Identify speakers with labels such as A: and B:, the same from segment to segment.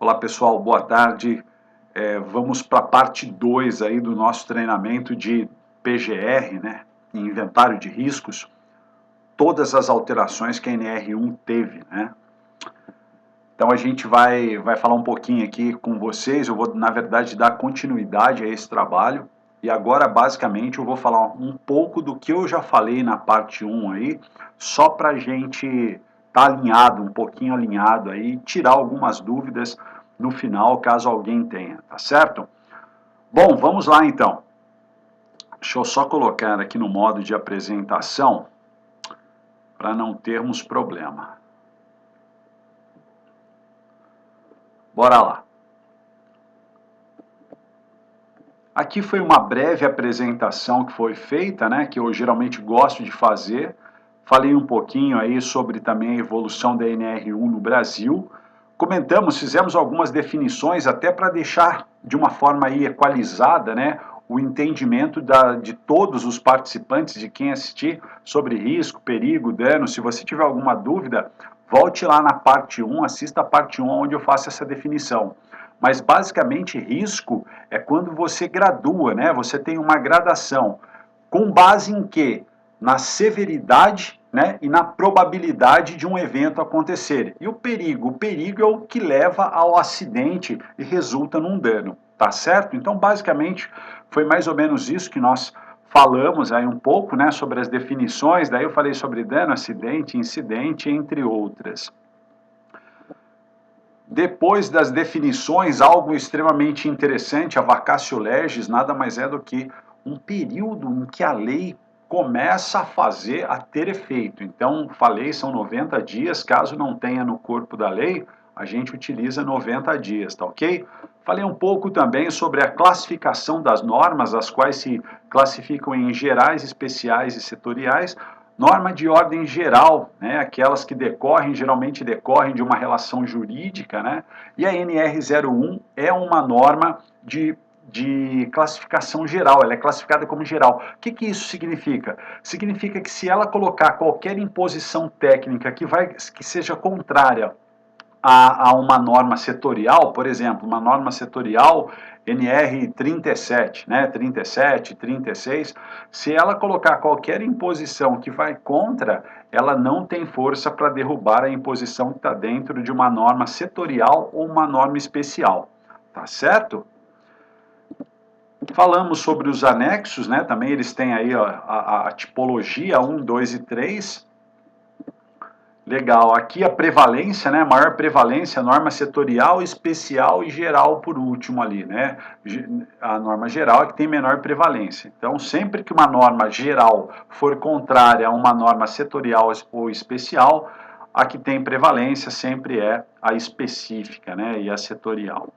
A: Olá pessoal, boa tarde. Vamos para a parte 2 aí do nosso treinamento de PGR, né? Inventário de riscos. Todas as alterações que a NR1 teve, né? Então a gente vai falar um pouquinho aqui com vocês. Eu vou, na verdade, dar continuidade a esse trabalho. E agora, basicamente, eu vou falar um pouco do que eu já falei na parte 1 aí, só para a gente estar alinhado, um pouquinho alinhado aí, tirar algumas dúvidas no final, caso alguém tenha, tá certo? Bom, vamos lá então. Deixa eu só colocar aqui no modo de apresentação, para não termos problema. Bora lá. Aqui foi uma breve apresentação que foi feita, né, que eu geralmente gosto de fazer. Falei um pouquinho aí sobre também a evolução da NR1 no Brasil. Comentamos, fizemos algumas definições até para deixar de uma forma aí equalizada, né, o entendimento de todos os participantes, de quem assistir, sobre risco, perigo, dano. Se você tiver alguma dúvida, volte lá na parte 1, assista a parte 1, onde eu faço essa definição. Mas basicamente risco é quando você gradua, né? Você tem uma gradação. Com base em quê? Na severidade, né, e na probabilidade de um evento acontecer. E o perigo? O perigo é o que leva ao acidente e resulta num dano, tá certo? Então, basicamente, foi mais ou menos isso que nós falamos aí um pouco, né, sobre as definições. Daí eu falei sobre dano, acidente, incidente, entre outras. Depois das definições, algo extremamente interessante, a vacatio legis nada mais é do que um período em que a lei começa a ter efeito. Então, falei, são 90 dias, caso não tenha no corpo da lei, a gente utiliza 90 dias, tá ok? Falei um pouco também sobre a classificação das normas, as quais se classificam em gerais, especiais e setoriais. Norma de ordem geral, né, aquelas que geralmente decorrem de uma relação jurídica, né, e a NR01 é uma norma de classificação geral, ela é classificada como geral. O que isso significa? Significa que se ela colocar qualquer imposição técnica que seja contrária a uma norma setorial, por exemplo, uma norma setorial NR 37, né, 37, 36, se ela colocar qualquer imposição que vai contra, ela não tem força para derrubar a imposição que está dentro de uma norma setorial ou uma norma especial, tá certo? Falamos sobre os anexos, né, também eles têm aí ó, a tipologia 1, 2 e 3, legal, aqui a prevalência, né, maior prevalência, norma setorial, especial e geral por último ali, né, a norma geral é que tem menor prevalência. Então, sempre que uma norma geral for contrária a uma norma setorial ou especial, a que tem prevalência sempre é a específica, né, e a setorial.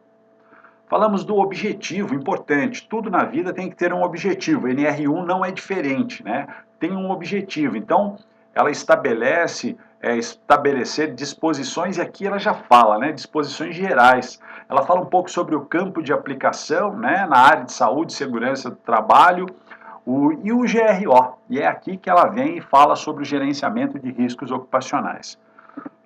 A: Falamos do objetivo, importante, tudo na vida tem que ter um objetivo, a NR1 não é diferente, né, tem um objetivo, então ela estabelecer disposições, e aqui ela já fala, né, disposições gerais. Ela fala um pouco sobre o campo de aplicação, né, na área de saúde e segurança do trabalho, e o GRO, e é aqui que ela vem e fala sobre o gerenciamento de riscos ocupacionais.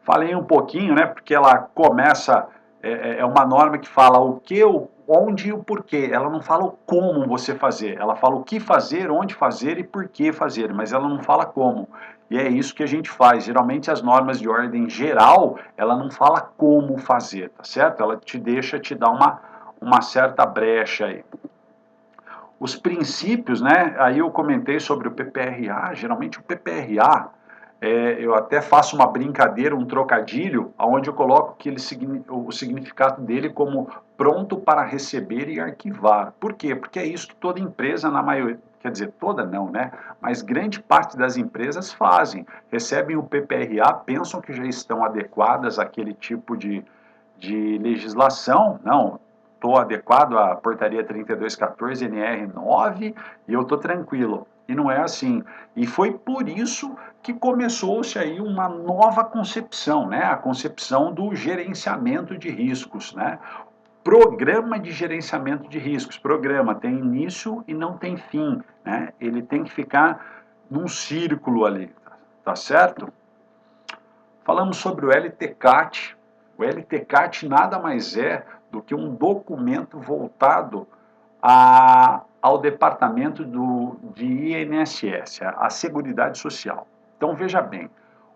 A: Falei um pouquinho, né, porque ela começa, é uma norma que fala o que, onde e o porquê. Ela não fala o como você fazer, ela fala o que fazer, onde fazer e por que fazer, mas ela não fala como. E é isso que a gente faz. Geralmente as normas de ordem geral, ela não fala como fazer, tá certo? Ela te dá uma certa brecha aí. Os princípios, né? Aí eu comentei sobre o PPRA, geralmente o PPRA, eu até faço uma brincadeira, um trocadilho, onde eu coloco que o significado dele como pronto para receber e arquivar. Por quê? Porque é isso que toda empresa, na maioria, quer dizer, toda não, né? Mas grande parte das empresas fazem. Recebem o PPRA, pensam que já estão adequadas àquele tipo de legislação. Não, estou adequado à portaria 3214 NR9 e eu estou tranquilo. E não é assim. E foi por isso que começou-se aí uma nova concepção, né? A concepção do gerenciamento de riscos, né? Programa de gerenciamento de riscos. Programa tem início e não tem fim, né? Ele tem que ficar num círculo ali, tá certo? Falamos sobre o LTCAT, O LTCAT nada mais é do que um documento voltado ao departamento de INSS, a Seguridade Social. Então veja bem,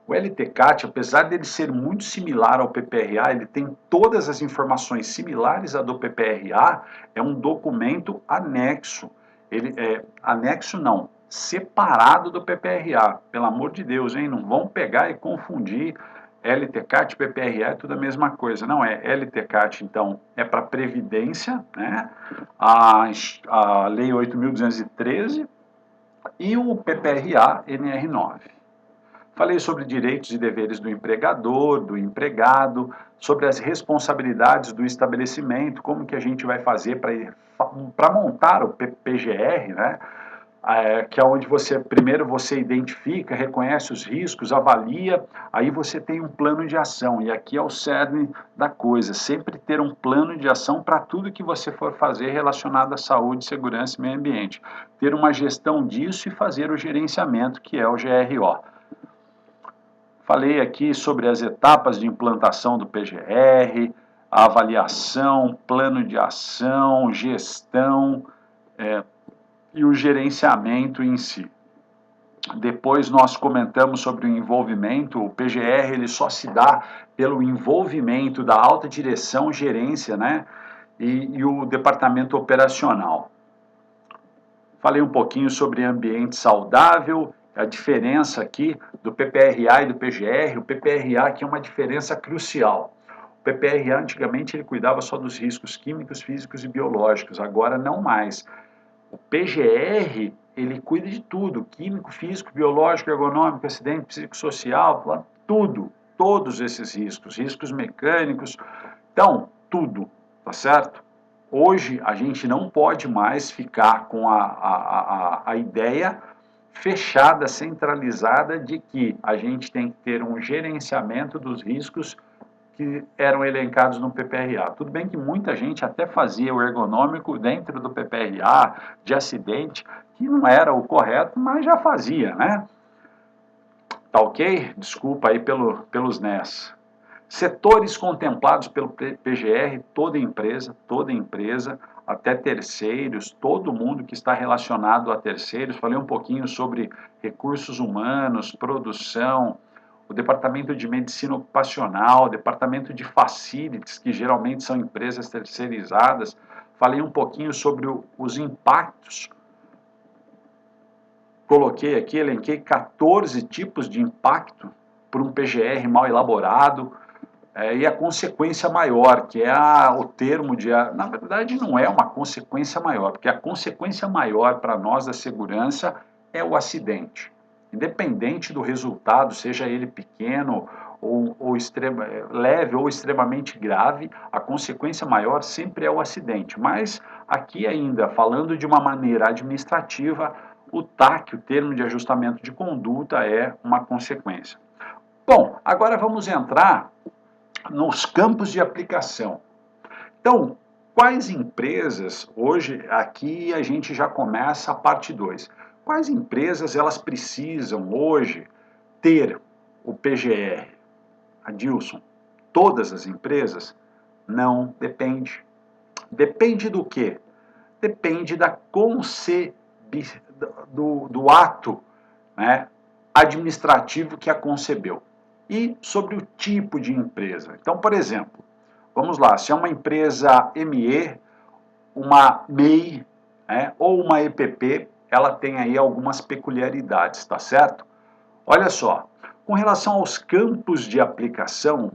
A: o LTCAT, apesar dele ser muito similar ao PPRA, ele tem todas as informações similares à do PPRA, é um documento anexo. Ele é anexo não, separado do PPRA. Pelo amor de Deus, hein? Não vão pegar e confundir LTCAT e PPRA, é tudo a mesma coisa. Não é. LTCAT, então, é para Previdência, né? A Lei 8.213 e o PPRA NR9. Falei sobre direitos e deveres do empregador, do empregado, sobre as responsabilidades do estabelecimento, como que a gente vai fazer para montar o PGR, né? Que é onde primeiro você identifica, reconhece os riscos, avalia, aí você tem um plano de ação, e aqui é o cerne da coisa, sempre ter um plano de ação para tudo que você for fazer relacionado à saúde, segurança e meio ambiente. Ter uma gestão disso e fazer o gerenciamento, que é o GRO. Falei aqui sobre as etapas de implantação do PGR, a avaliação, plano de ação, gestão e o gerenciamento em si. Depois nós comentamos sobre o envolvimento, o PGR ele só se dá pelo envolvimento da alta direção, gerência, né, e o departamento operacional. Falei um pouquinho sobre ambiente saudável, a diferença aqui do PPRA e do PGR. O PPRA que é uma diferença crucial. O PPRA antigamente ele cuidava só dos riscos químicos, físicos e biológicos, agora não mais. O PGR ele cuida de tudo, químico, físico, biológico, ergonômico, acidente, psicossocial, tudo, todos esses riscos, riscos mecânicos, então, tudo, tá certo? Hoje, a gente não pode mais ficar com a ideia fechada, centralizada, de que a gente tem que ter um gerenciamento dos riscos que eram elencados no PPRA. Tudo bem que muita gente até fazia o ergonômico dentro do PPRA, de acidente, que não era o correto, mas já fazia, né? Tá ok? Desculpa aí pelos NES. Setores contemplados pelo PGR, toda empresa, até terceiros, todo mundo que está relacionado a terceiros. Falei um pouquinho sobre recursos humanos, produção, o departamento de medicina ocupacional, o departamento de facilities, que geralmente são empresas terceirizadas. Falei um pouquinho sobre os impactos. Coloquei aqui, elenquei 14 tipos de impacto por um PGR mal elaborado. E a consequência maior, que é o termo de... Na verdade, não é uma consequência maior, porque a consequência maior para nós da segurança é o acidente. Independente do resultado, seja ele pequeno ou leve ou extremamente grave, a consequência maior sempre é o acidente. Mas aqui ainda, falando de uma maneira administrativa, o TAC, o termo de ajustamento de conduta, é uma consequência. Bom, agora vamos entrar nos campos de aplicação. Então, quais empresas, hoje aqui a gente já começa a parte 2, quais empresas elas precisam hoje ter o PGR? Adilson, todas as empresas? Não, depende. Depende do quê? Depende do ato, né, administrativo que a concebeu. E sobre o tipo de empresa. Então, por exemplo, vamos lá, se é uma empresa ME, uma MEI, né, ou uma EPP, ela tem aí algumas peculiaridades, tá certo? Olha só, com relação aos campos de aplicação,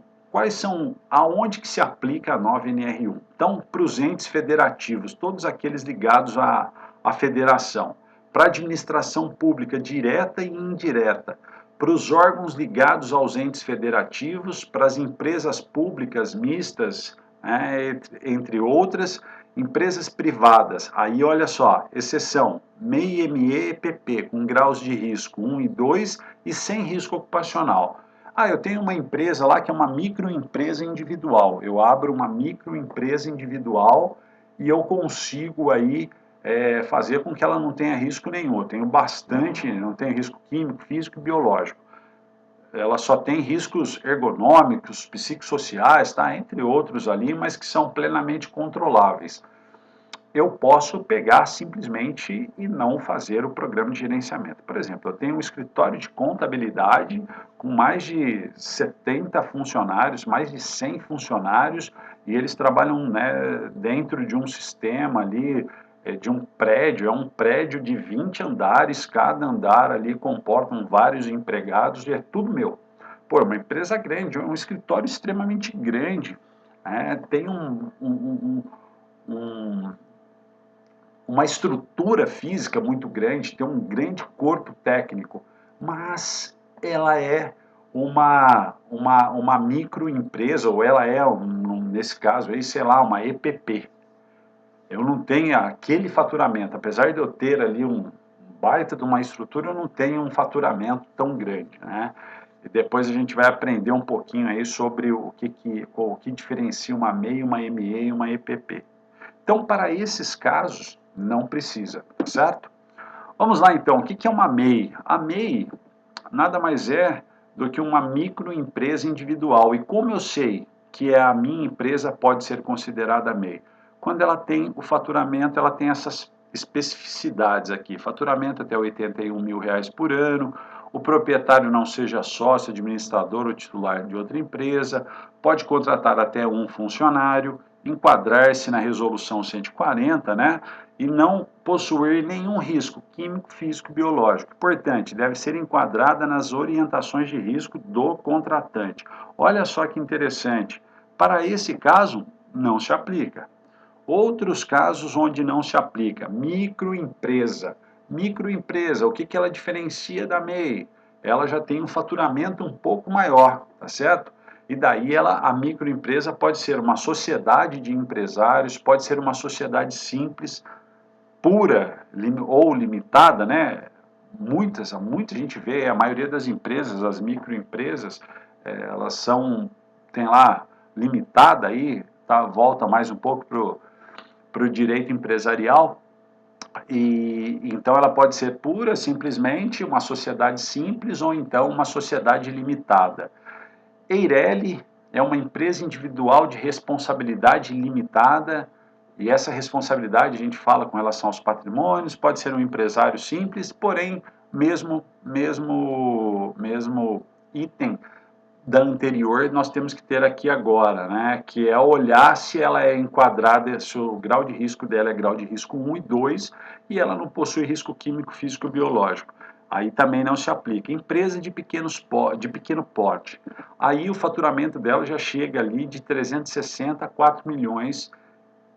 A: aonde que se aplica a nova NR1? Então, para os entes federativos, todos aqueles ligados à federação, para a administração pública direta e indireta, para os órgãos ligados aos entes federativos, para as empresas públicas mistas, né, entre outras, empresas privadas, aí olha só, exceção, MEI, ME, EPP, com graus de risco 1 e 2 e sem risco ocupacional. Eu tenho uma empresa lá que é uma microempresa individual, eu abro uma microempresa individual e eu consigo aí fazer com que ela não tenha risco nenhum. Eu tenho bastante, não tenho risco químico, físico e biológico. ela só tem riscos ergonômicos, psicossociais, tá? Entre outros ali, mas que são plenamente controláveis. Eu posso pegar simplesmente e não fazer o programa de gerenciamento. Por exemplo, eu tenho um escritório de contabilidade com mais de 70 funcionários, mais de 100 funcionários, e eles trabalham, né, dentro de um sistema ali, de um prédio, é um prédio de 20 andares, cada andar ali comportam vários empregados e é tudo meu. Pô, é uma empresa grande, é um escritório extremamente grande, tem um uma estrutura física muito grande, tem um grande corpo técnico, mas ela é uma microempresa, ou ela é, nesse caso aí, sei lá, uma EPP. Eu não tenho aquele faturamento, apesar de eu ter ali um baita de uma estrutura, eu não tenho um faturamento tão grande, né? E depois a gente vai aprender um pouquinho aí sobre o que diferencia uma MEI, uma ME e uma EPP. Então, para esses casos, não precisa, tá certo? Vamos lá então, o que é uma MEI? A MEI nada mais é do que uma microempresa individual. E como eu sei que a minha empresa pode ser considerada MEI? Quando ela tem o faturamento, ela tem essas especificidades aqui. Faturamento até R$81 mil por ano, o proprietário não seja sócio, administrador ou titular de outra empresa, pode contratar até um funcionário, enquadrar-se na resolução 140, né? E não possuir nenhum risco químico, físico e biológico. Importante, deve ser enquadrada nas orientações de risco do contratante. Olha só que interessante. Para esse caso, não se aplica. Outros casos onde não se aplica, microempresa. Microempresa, o que ela diferencia da MEI? Ela já tem um faturamento um pouco maior, tá certo? E daí a microempresa pode ser uma sociedade de empresários, pode ser uma sociedade simples, pura ou limitada, né? Muita gente vê, a maioria das empresas, as microempresas, elas tem lá, limitada aí, tá, volta mais um pouco para o direito empresarial, e então ela pode ser pura, simplesmente, uma sociedade simples, ou então uma sociedade limitada. Eireli é uma empresa individual de responsabilidade limitada, e essa responsabilidade a gente fala com relação aos patrimônios, pode ser um empresário simples, porém, mesmo item da anterior, nós temos que ter aqui agora, né, que é olhar se ela é enquadrada, se o grau de risco dela é grau de risco 1 e 2, e ela não possui risco químico, físico e biológico. Aí também não se aplica. Empresa de pequeno porte. Aí o faturamento dela já chega ali de 360 a 4 milhões,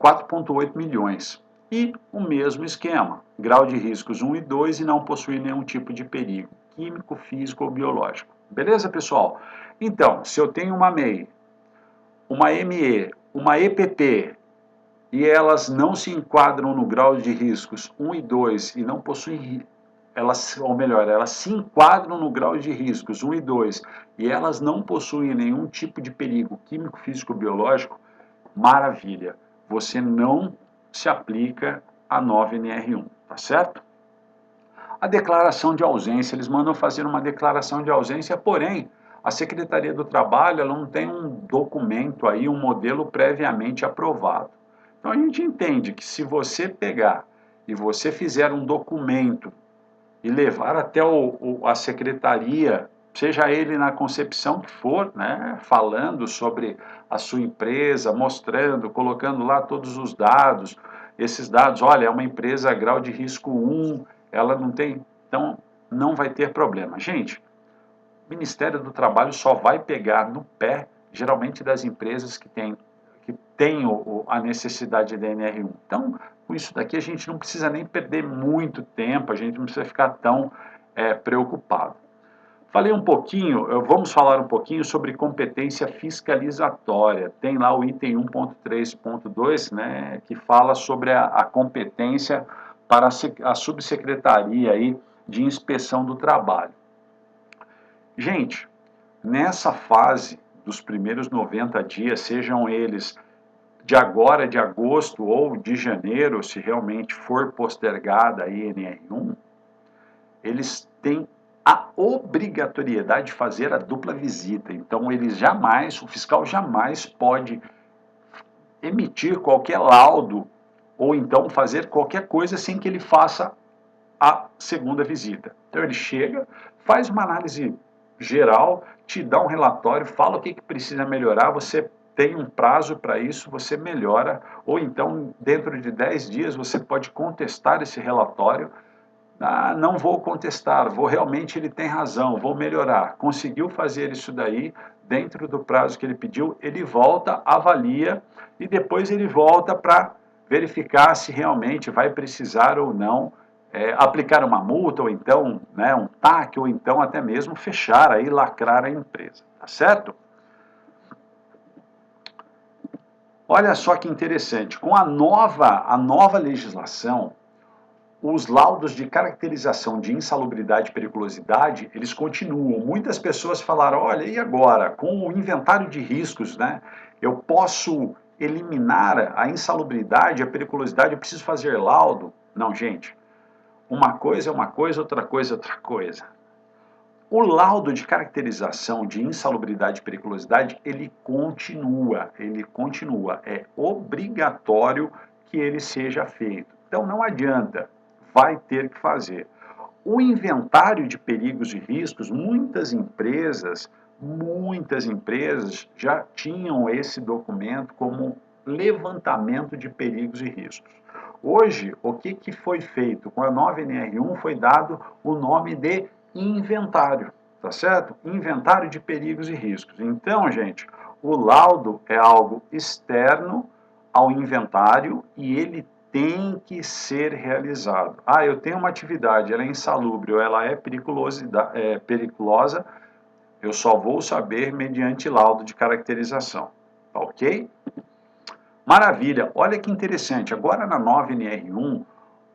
A: 4,8 milhões. E o mesmo esquema, grau de riscos 1 e 2 e não possui nenhum tipo de perigo, químico, físico ou biológico. Beleza, pessoal? Então, se eu tenho uma MEI, uma ME, uma EPP, e elas não se enquadram no grau de riscos 1 e 2 e não possuem, ou melhor, elas se enquadram no grau de riscos 1 e 2 e elas não possuem nenhum tipo de perigo químico, físico ou biológico, maravilha, você não se aplica a 9NR1, tá certo? A declaração de ausência, eles mandam fazer uma declaração de ausência, porém, a Secretaria do Trabalho ela não tem um documento aí, um modelo previamente aprovado. Então a gente entende que se você pegar e você fizer um documento e levar até a secretaria, seja ele na concepção que for, né, falando sobre a sua empresa, mostrando, colocando lá todos os dados, esses dados, olha, é uma empresa grau de risco 1, ela não tem, então não vai ter problema. Gente, o Ministério do Trabalho só vai pegar no pé, geralmente, das empresas que têm a necessidade de NR1. Então, com isso daqui, a gente não precisa nem perder muito tempo, a gente não precisa ficar tão preocupado. Falei um pouquinho, vamos falar um pouquinho sobre competência fiscalizatória. Tem lá o item 1.3.2, né, que fala sobre a competência para a subsecretaria aí de inspeção do trabalho. Gente, nessa fase dos primeiros 90 dias, sejam eles de agora, de agosto ou de janeiro, se realmente for postergada a INR1, eles têm a obrigatoriedade de fazer a dupla visita. Então, o fiscal jamais pode emitir qualquer laudo ou então fazer qualquer coisa sem que ele faça a segunda visita. Então ele chega, faz uma análise geral, te dá um relatório, fala o que precisa melhorar, você tem um prazo para isso, você melhora, ou então dentro de 10 dias você pode contestar esse relatório. Ah, não vou contestar, realmente ele tem razão, vou melhorar. Conseguiu fazer isso daí, dentro do prazo que ele pediu, ele volta, avalia e depois ele volta para verificar se realmente vai precisar ou não aplicar uma multa, ou então um TAC, ou então até mesmo fechar, aí, lacrar a empresa, tá certo? Olha só que interessante, com a nova legislação, os laudos de caracterização de insalubridade e periculosidade, eles continuam. Muitas pessoas falaram, olha, e agora? Com o inventário de riscos, né? Eu posso eliminar a insalubridade, a periculosidade, eu preciso fazer laudo? Não, gente. Uma coisa é uma coisa, outra coisa é outra coisa. O laudo de caracterização de insalubridade e periculosidade, ele continua. É obrigatório que ele seja feito. Então não adianta, vai ter que fazer. O inventário de perigos e riscos, muitas empresas já tinham esse documento como levantamento de perigos e riscos. Hoje, o que foi feito? Com a nova NR1 foi dado o nome de inventário, tá certo? Inventário de perigos e riscos. Então, gente, o laudo é algo externo ao inventário e ele tem que ser realizado. Ah, eu tenho uma atividade, ela é insalubre ou ela é periculosa, eu só vou saber mediante laudo de caracterização, tá ok? Maravilha, olha que interessante, agora na nova NR1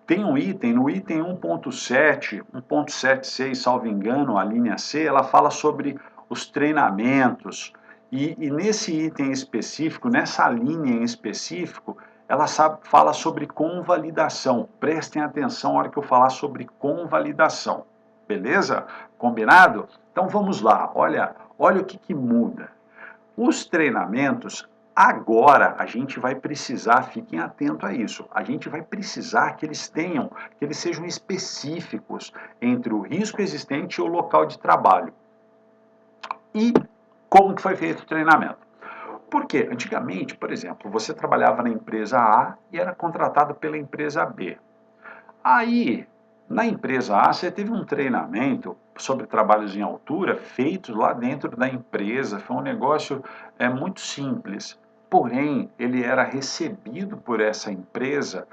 A: tem um item, no item 1.7, 1.76, salvo engano, a linha C, ela fala sobre os treinamentos, e nesse item específico, nessa linha em específico, ela fala sobre convalidação. Prestem atenção na hora que eu falar sobre convalidação. Beleza? Combinado? Então vamos lá, olha o que muda. Os treinamentos, agora a gente vai precisar, fiquem atentos a isso, a gente vai precisar que eles sejam específicos entre o risco existente e o local de trabalho. E como que foi feito o treinamento? Porque antigamente, por exemplo, você trabalhava na empresa A e era contratado pela empresa B. Aí, na empresa A, você teve um treinamento sobre trabalhos em altura feito lá dentro da empresa. Foi um negócio muito simples. Porém, ele era recebido por essa empresa,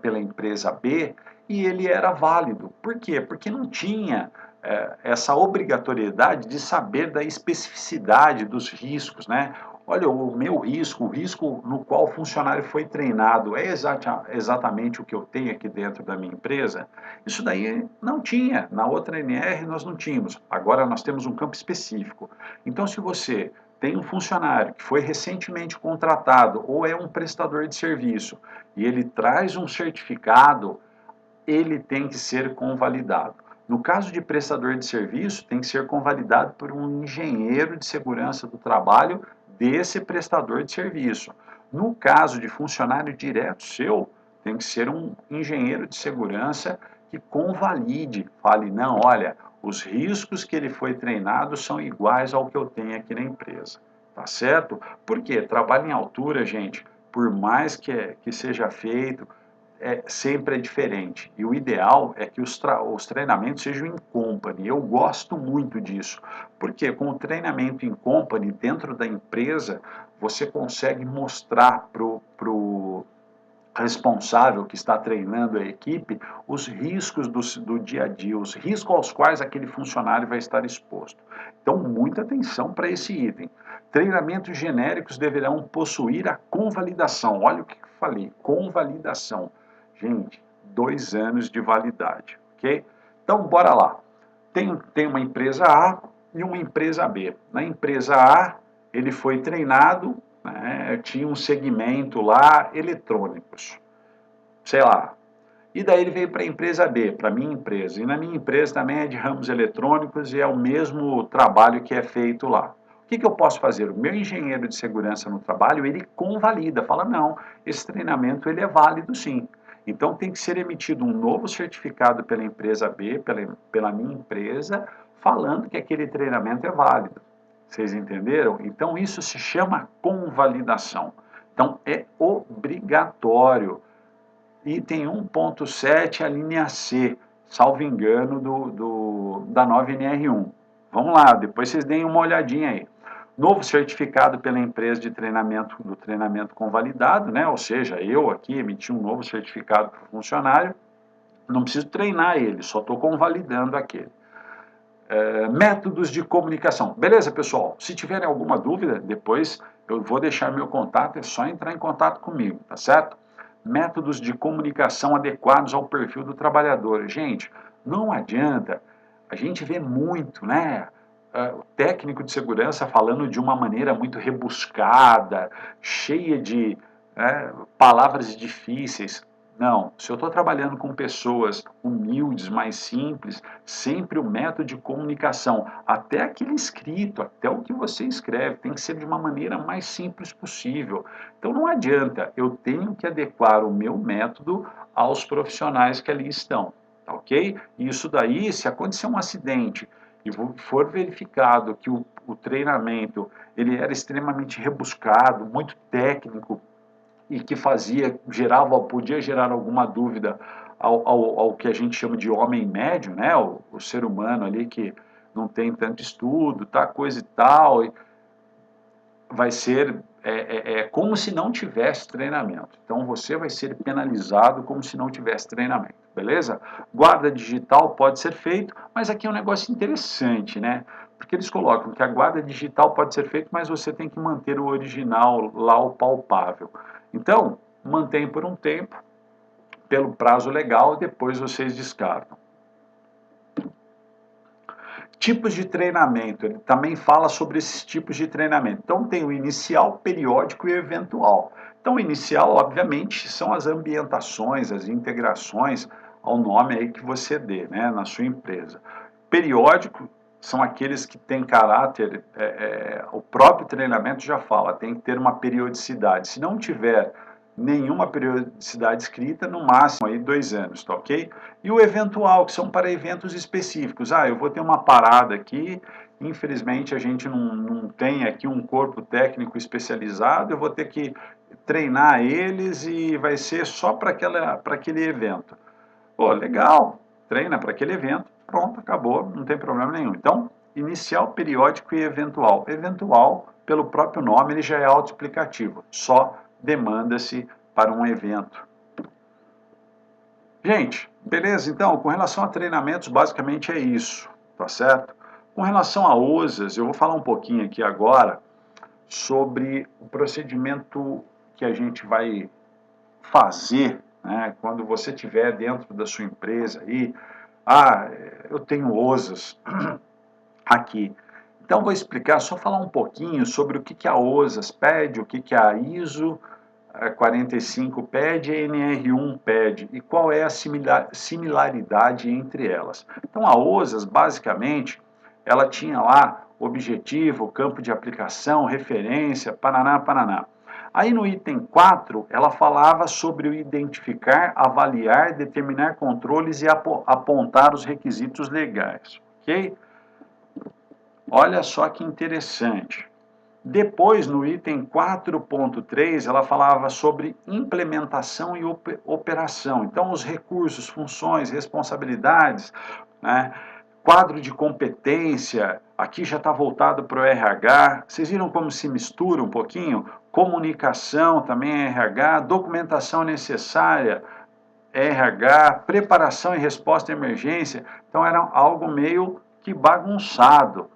A: pela empresa B, e ele era válido. Por quê? Porque não tinha essa obrigatoriedade de saber da especificidade dos riscos, né? Olha, o meu risco, o risco no qual o funcionário foi treinado é exatamente o que eu tenho aqui dentro da minha empresa? Isso daí não tinha. Na outra NR nós não tínhamos. Agora nós temos um campo específico. Então, se você tem um funcionário que foi recentemente contratado ou é um prestador de serviço e ele traz um certificado, ele tem que ser convalidado. No caso de prestador de serviço, tem que ser convalidado por um engenheiro de segurança do trabalho desse prestador de serviço. No caso de funcionário direto seu, tem que ser um engenheiro de segurança que convalide, fale, não, olha, os riscos que ele foi treinado são iguais ao que eu tenho aqui na empresa, tá certo? Porque trabalho em altura, gente, por mais que seja feito, sempre é diferente. E o ideal é que os treinamentos sejam em company. Eu gosto muito disso, porque com o treinamento em company, dentro da empresa, você consegue mostrar para o responsável que está treinando a equipe os riscos do dia a dia, os riscos aos quais aquele funcionário vai estar exposto. Então, muita atenção para esse item. Treinamentos genéricos deverão possuir a convalidação. Olha o que eu falei, convalidação. Gente, 2 anos de validade, ok? Então, bora lá. Tem uma empresa A e uma empresa B. Na empresa A, ele foi treinado, né, tinha um segmento lá, eletrônicos, sei lá. E daí ele veio para a empresa B, para a minha empresa. E na minha empresa também é de ramos eletrônicos e é o mesmo trabalho que é feito lá. O que eu posso fazer? O meu engenheiro de segurança no trabalho, ele convalida, fala, não, esse treinamento ele é válido sim. Então tem que ser emitido um novo certificado pela empresa B, pela minha empresa, falando que aquele treinamento é válido. Vocês entenderam? Então isso se chama convalidação. Então é obrigatório. Item 1.7, a linha C, salvo engano, da 9NR1. Vamos lá, depois vocês deem uma olhadinha aí. Novo certificado pela empresa de treinamento, do treinamento convalidado, né? Ou seja, eu aqui emiti um novo certificado para o funcionário, não preciso treinar ele, só estou convalidando aquele. Métodos de comunicação. Beleza, pessoal? Se tiverem alguma dúvida, depois eu vou deixar meu contato, é só entrar em contato comigo, tá certo? Métodos de comunicação adequados ao perfil do trabalhador. Gente, não adianta, a gente vê muito, né? O técnico de segurança falando de uma maneira muito rebuscada, cheia de palavras difíceis. Não, se eu estou trabalhando com pessoas humildes, mais simples, sempre o método de comunicação, até aquele escrito, até o que você escreve, tem que ser de uma maneira mais simples possível. Então não adianta, eu tenho que adequar o meu método aos profissionais que ali estão, tá ok? E isso daí, se acontecer um acidente e for verificado que o treinamento ele era extremamente rebuscado, muito técnico, e que podia gerar alguma dúvida ao que a gente chama de homem médio, né? O ser humano ali que não tem tanto estudo, tá, coisa e tal, e vai ser como se não tivesse treinamento. Então você vai ser penalizado como se não tivesse treinamento, beleza? Guarda digital pode ser feito, mas aqui é um negócio interessante, né? Porque eles colocam que a guarda digital pode ser feita, mas você tem que manter o original lá, o palpável. Então, mantém por um tempo, pelo prazo legal, e depois vocês descartam. Tipos de treinamento, ele também fala sobre esses tipos de treinamento. Então, tem o inicial, periódico e eventual. Então, o inicial, obviamente, são as ambientações, as integrações ao nome aí que você dê, né, na sua empresa. Periódico são aqueles que têm caráter, o próprio treinamento já fala, tem que ter uma periodicidade. Se não tiver nenhuma periodicidade escrita, no máximo aí 2 anos, tá ok? E o eventual, que são para eventos específicos. Ah, eu vou ter uma parada aqui, infelizmente a gente não tem aqui um corpo técnico especializado, eu vou ter que treinar eles e vai ser só para aquele evento. Pô, legal, treina para aquele evento, pronto, acabou, não tem problema nenhum. Então, inicial, periódico e eventual. Eventual, pelo próprio nome, ele já é autoexplicativo, só demanda-se para um evento. Gente, beleza? Então, com relação a treinamentos, basicamente é isso, tá certo? Com relação a OSAs, eu vou falar um pouquinho aqui agora sobre o procedimento que a gente vai fazer, né, quando você estiver dentro da sua empresa aí. Ah, eu tenho OSAs aqui. Então, vou explicar, só falar um pouquinho sobre o que a OSAS pede, o que a ISO 45 pede e a NR1 pede, e qual é a similaridade entre elas. Então, a OSAS, basicamente, ela tinha lá objetivo, campo de aplicação, referência, paraná, paraná. Aí no item 4, ela falava sobre o identificar, avaliar, determinar controles e apontar os requisitos legais, ok? Olha só que interessante. Depois, no item 4.3, ela falava sobre implementação e operação. Então, os recursos, funções, responsabilidades, né? Quadro de competência, aqui já está voltado para o RH. Vocês viram como se mistura um pouquinho? Comunicação também é RH, documentação necessária, RH, preparação e resposta à emergência. Então, era algo meio que bagunçado.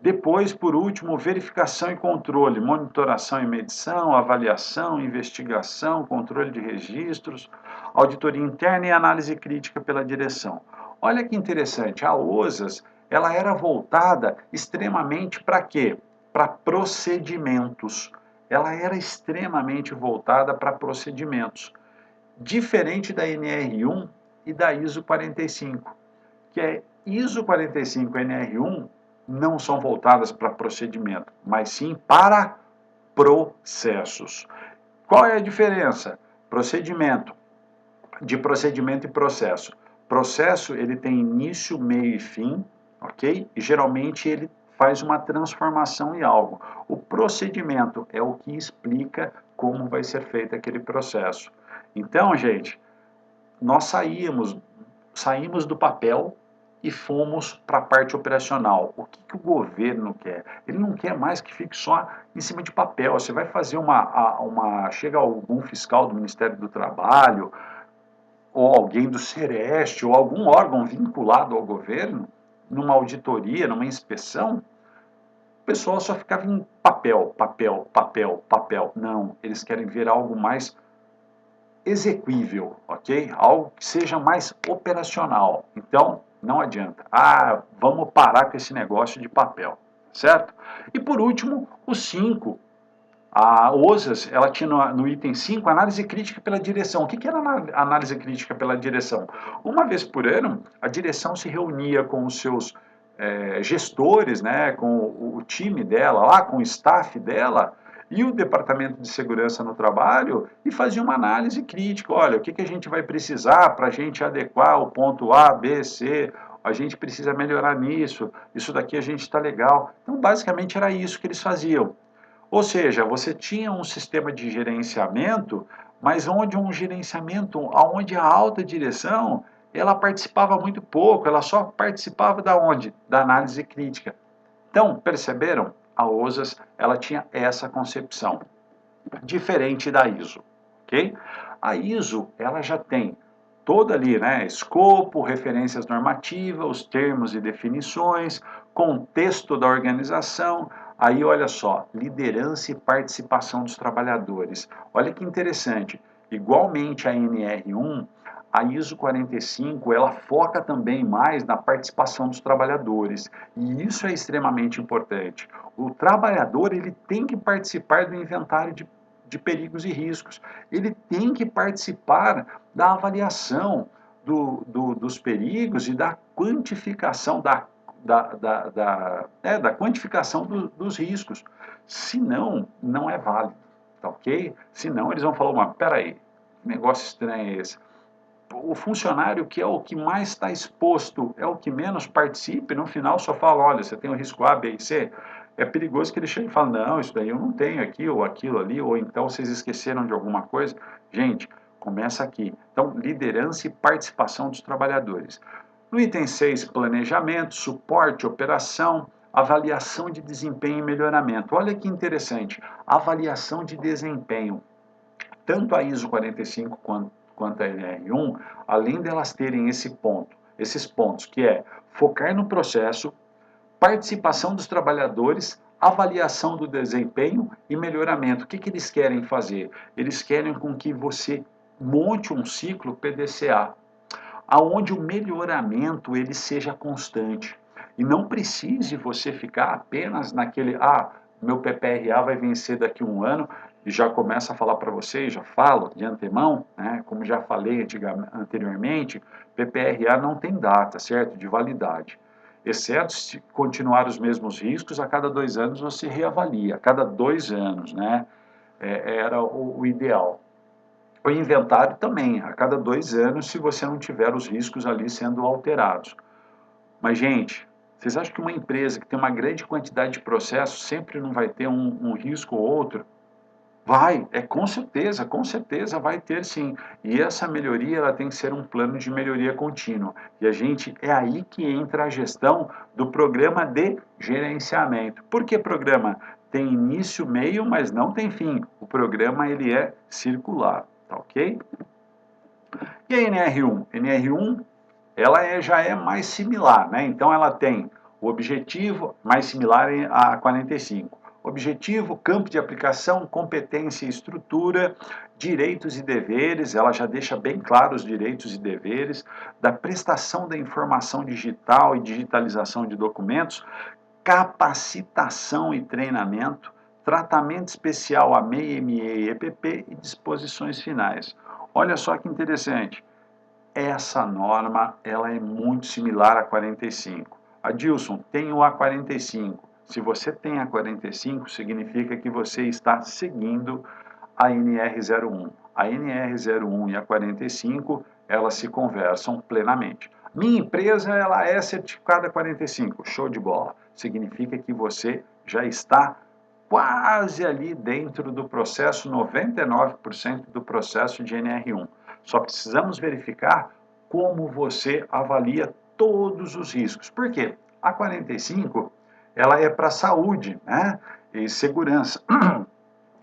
A: Depois, por último, verificação e controle, monitoração e medição, avaliação, investigação, controle de registros, auditoria interna e análise crítica pela direção. Olha que interessante, a OSAS, ela era voltada extremamente para quê? Para procedimentos. Ela era extremamente voltada para procedimentos. Diferente da NR1, e da ISO 45, que é ISO 45 e NR1 não são voltadas para procedimento, mas sim para processos. Qual é a diferença? De procedimento e processo. Processo, ele tem início, meio e fim, ok? E geralmente ele faz uma transformação em algo. O procedimento é o que explica como vai ser feito aquele processo. Então, gente, nós saímos do papel e fomos para a parte operacional. O que o governo quer? Ele não quer mais que fique só em cima de papel. Você vai fazer chega algum fiscal do Ministério do Trabalho, ou alguém do Sereste, ou algum órgão vinculado ao governo, numa auditoria, numa inspeção, o pessoal só ficava em papel, papel, papel, papel. Não, eles querem ver algo mais exequível, ok? Algo que seja mais operacional. Então, não adianta. Ah, vamos parar com esse negócio de papel, certo? E por último, o 5. A OSAS, ela tinha no item 5, análise crítica pela direção. O que era análise crítica pela direção? Uma vez por ano, a direção se reunia com os seus gestores, né, com o time dela lá, com o staff dela, e o Departamento de Segurança no Trabalho, e fazia uma análise crítica. Olha, o que a gente vai precisar para a gente adequar o ponto A, B, C, a gente precisa melhorar nisso, isso daqui a gente está legal. Então, basicamente, era isso que eles faziam. Ou seja, você tinha um sistema de gerenciamento, mas onde onde a alta direção, ela participava muito pouco, ela só participava da onde? Da análise crítica. Então, perceberam? A OSAS, ela tinha essa concepção, diferente da ISO, ok? A ISO, ela já tem toda ali, né, escopo, referências normativas, os termos e definições, contexto da organização. Aí, olha só, liderança e participação dos trabalhadores. Olha que interessante, igualmente a NR1, a ISO 45, ela foca também mais na participação dos trabalhadores, e isso é extremamente importante. O trabalhador, ele tem que participar do inventário de perigos e riscos, ele tem que participar da avaliação dos perigos e da quantificação da quantificação dos riscos. Senão, não é válido, tá ok? Senão eles vão falar, mas peraí, que negócio estranho é esse? O funcionário que é o que mais está exposto, é o que menos participe, no final só fala, olha, você tem o risco A, B e C, é perigoso que ele chegue e fale, não, isso daí eu não tenho aqui, ou aquilo ali, ou então vocês esqueceram de alguma coisa. Gente, começa aqui. Então, liderança e participação dos trabalhadores. No item 6, planejamento, suporte, operação, avaliação de desempenho e melhoramento. Olha que interessante, avaliação de desempenho. Tanto a ISO 45 quanto a NR1, além delas terem esses pontos, que é focar no processo, participação dos trabalhadores, avaliação do desempenho e melhoramento. O que eles querem fazer? Eles querem com que você monte um ciclo PDCA, aonde o melhoramento ele seja constante. E não precise você ficar apenas naquele, meu PPRA vai vencer daqui a um ano, e já começa a falar para vocês, já falo de antemão, né, como já falei anteriormente, PPRA não tem data, certo, de validade. Exceto se continuar os mesmos riscos, a cada 2 anos você reavalia, a cada 2 anos, né, era o ideal. O inventário também, a cada 2 anos, se você não tiver os riscos ali sendo alterados. Mas, gente, vocês acham que uma empresa que tem uma grande quantidade de processos sempre não vai ter um risco ou outro? Vai, com certeza vai ter sim. E essa melhoria ela tem que ser um plano de melhoria contínua. E a gente, é aí que entra a gestão do programa de gerenciamento. Por que programa? Tem início, meio, mas não tem fim. O programa ele é circular. Tá ok? E a NR1? NR1 ela já é mais similar, né? Então ela tem o objetivo mais similar a 45. Objetivo, campo de aplicação, competência e estrutura, direitos e deveres, ela já deixa bem claro os direitos e deveres, da prestação da informação digital e digitalização de documentos, capacitação e treinamento, tratamento especial a MEI, ME e EPP e disposições finais. Olha só que interessante. essa norma ela é muito similar à 45. Adilson, tenho a 45. Se você tem a 45, significa que você está seguindo a NR01. A NR01 e a 45, elas se conversam plenamente. Minha empresa ela é certificada 45, show de bola. Significa que você já está quase ali dentro do processo, 99% do processo de NR1. Só precisamos verificar como você avalia todos os riscos. Por quê? A 45, ela é para saúde, né, e segurança.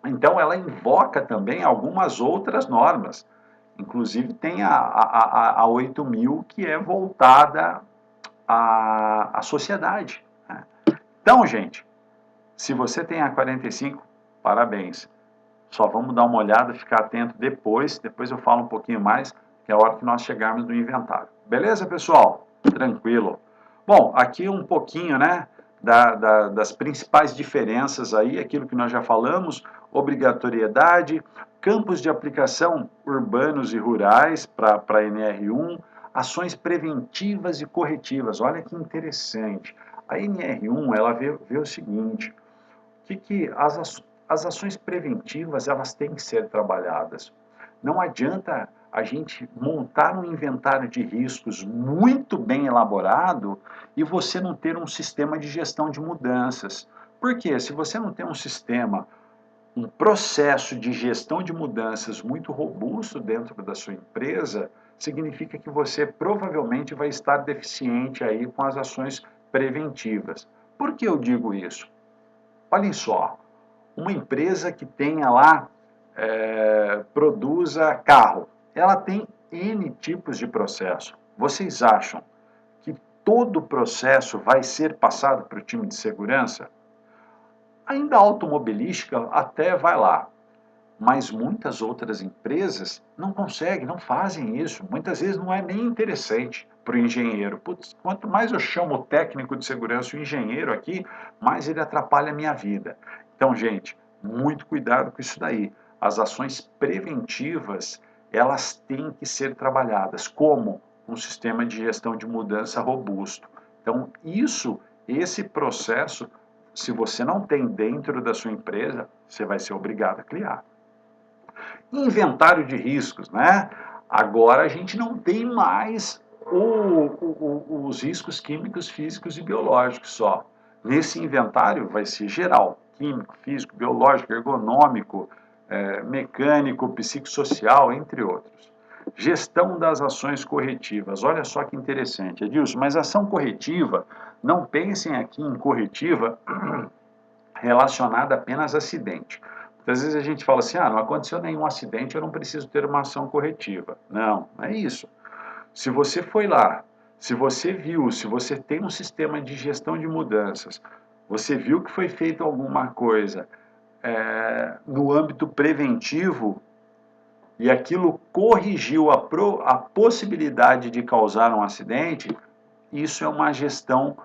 A: Então, ela invoca também algumas outras normas. Inclusive, tem a 8.000, que é voltada à sociedade, né? Então, gente, se você tem a 45, parabéns. Só vamos dar uma olhada, ficar atento depois eu falo um pouquinho mais, que é a hora que nós chegarmos no inventário. Beleza, pessoal? Tranquilo. Bom, aqui um pouquinho, né, das principais diferenças aí, aquilo que nós já falamos, obrigatoriedade, campos de aplicação urbanos e rurais para a NR1, ações preventivas e corretivas. Olha que interessante. A NR1, ela vê o seguinte, que as ações preventivas elas têm que ser trabalhadas. Não adianta a gente montar um inventário de riscos muito bem elaborado e você não ter um sistema de gestão de mudanças. Por quê? Se você não tem um sistema, um processo de gestão de mudanças muito robusto dentro da sua empresa, significa que você provavelmente vai estar deficiente aí com as ações preventivas. Por que eu digo isso? Olhem só, uma empresa que tenha lá, produza carro, ela tem N tipos de processo. Vocês acham que todo o processo vai ser passado para o time de segurança? Ainda a automobilística até vai lá, mas muitas outras empresas não conseguem, não fazem isso. Muitas vezes não é nem interessante para o engenheiro. Putz, quanto mais eu chamo o técnico de segurança, o engenheiro aqui, mais ele atrapalha a minha vida. Então, gente, muito cuidado com isso daí. As ações preventivas, elas têm que ser trabalhadas como um sistema de gestão de mudança robusto. Então, esse processo, se você não tem dentro da sua empresa, você vai ser obrigado a criar. Inventário de riscos, né? Agora a gente não tem mais os riscos químicos, físicos e biológicos só. Nesse inventário vai ser geral, químico, físico, biológico, ergonômico, mecânico, psicossocial, entre outros. Gestão das ações corretivas. Olha só que interessante, Edilson, mas ação corretiva, não pensem aqui em corretiva relacionada apenas a acidente. Muitas vezes a gente fala assim, não aconteceu nenhum acidente, eu não preciso ter uma ação corretiva. Não, não é isso. Se você foi lá, se você viu, se você tem um sistema de gestão de mudanças, você viu que foi feita alguma coisa no âmbito preventivo e aquilo corrigiu a possibilidade de causar um acidente, isso é uma gestão,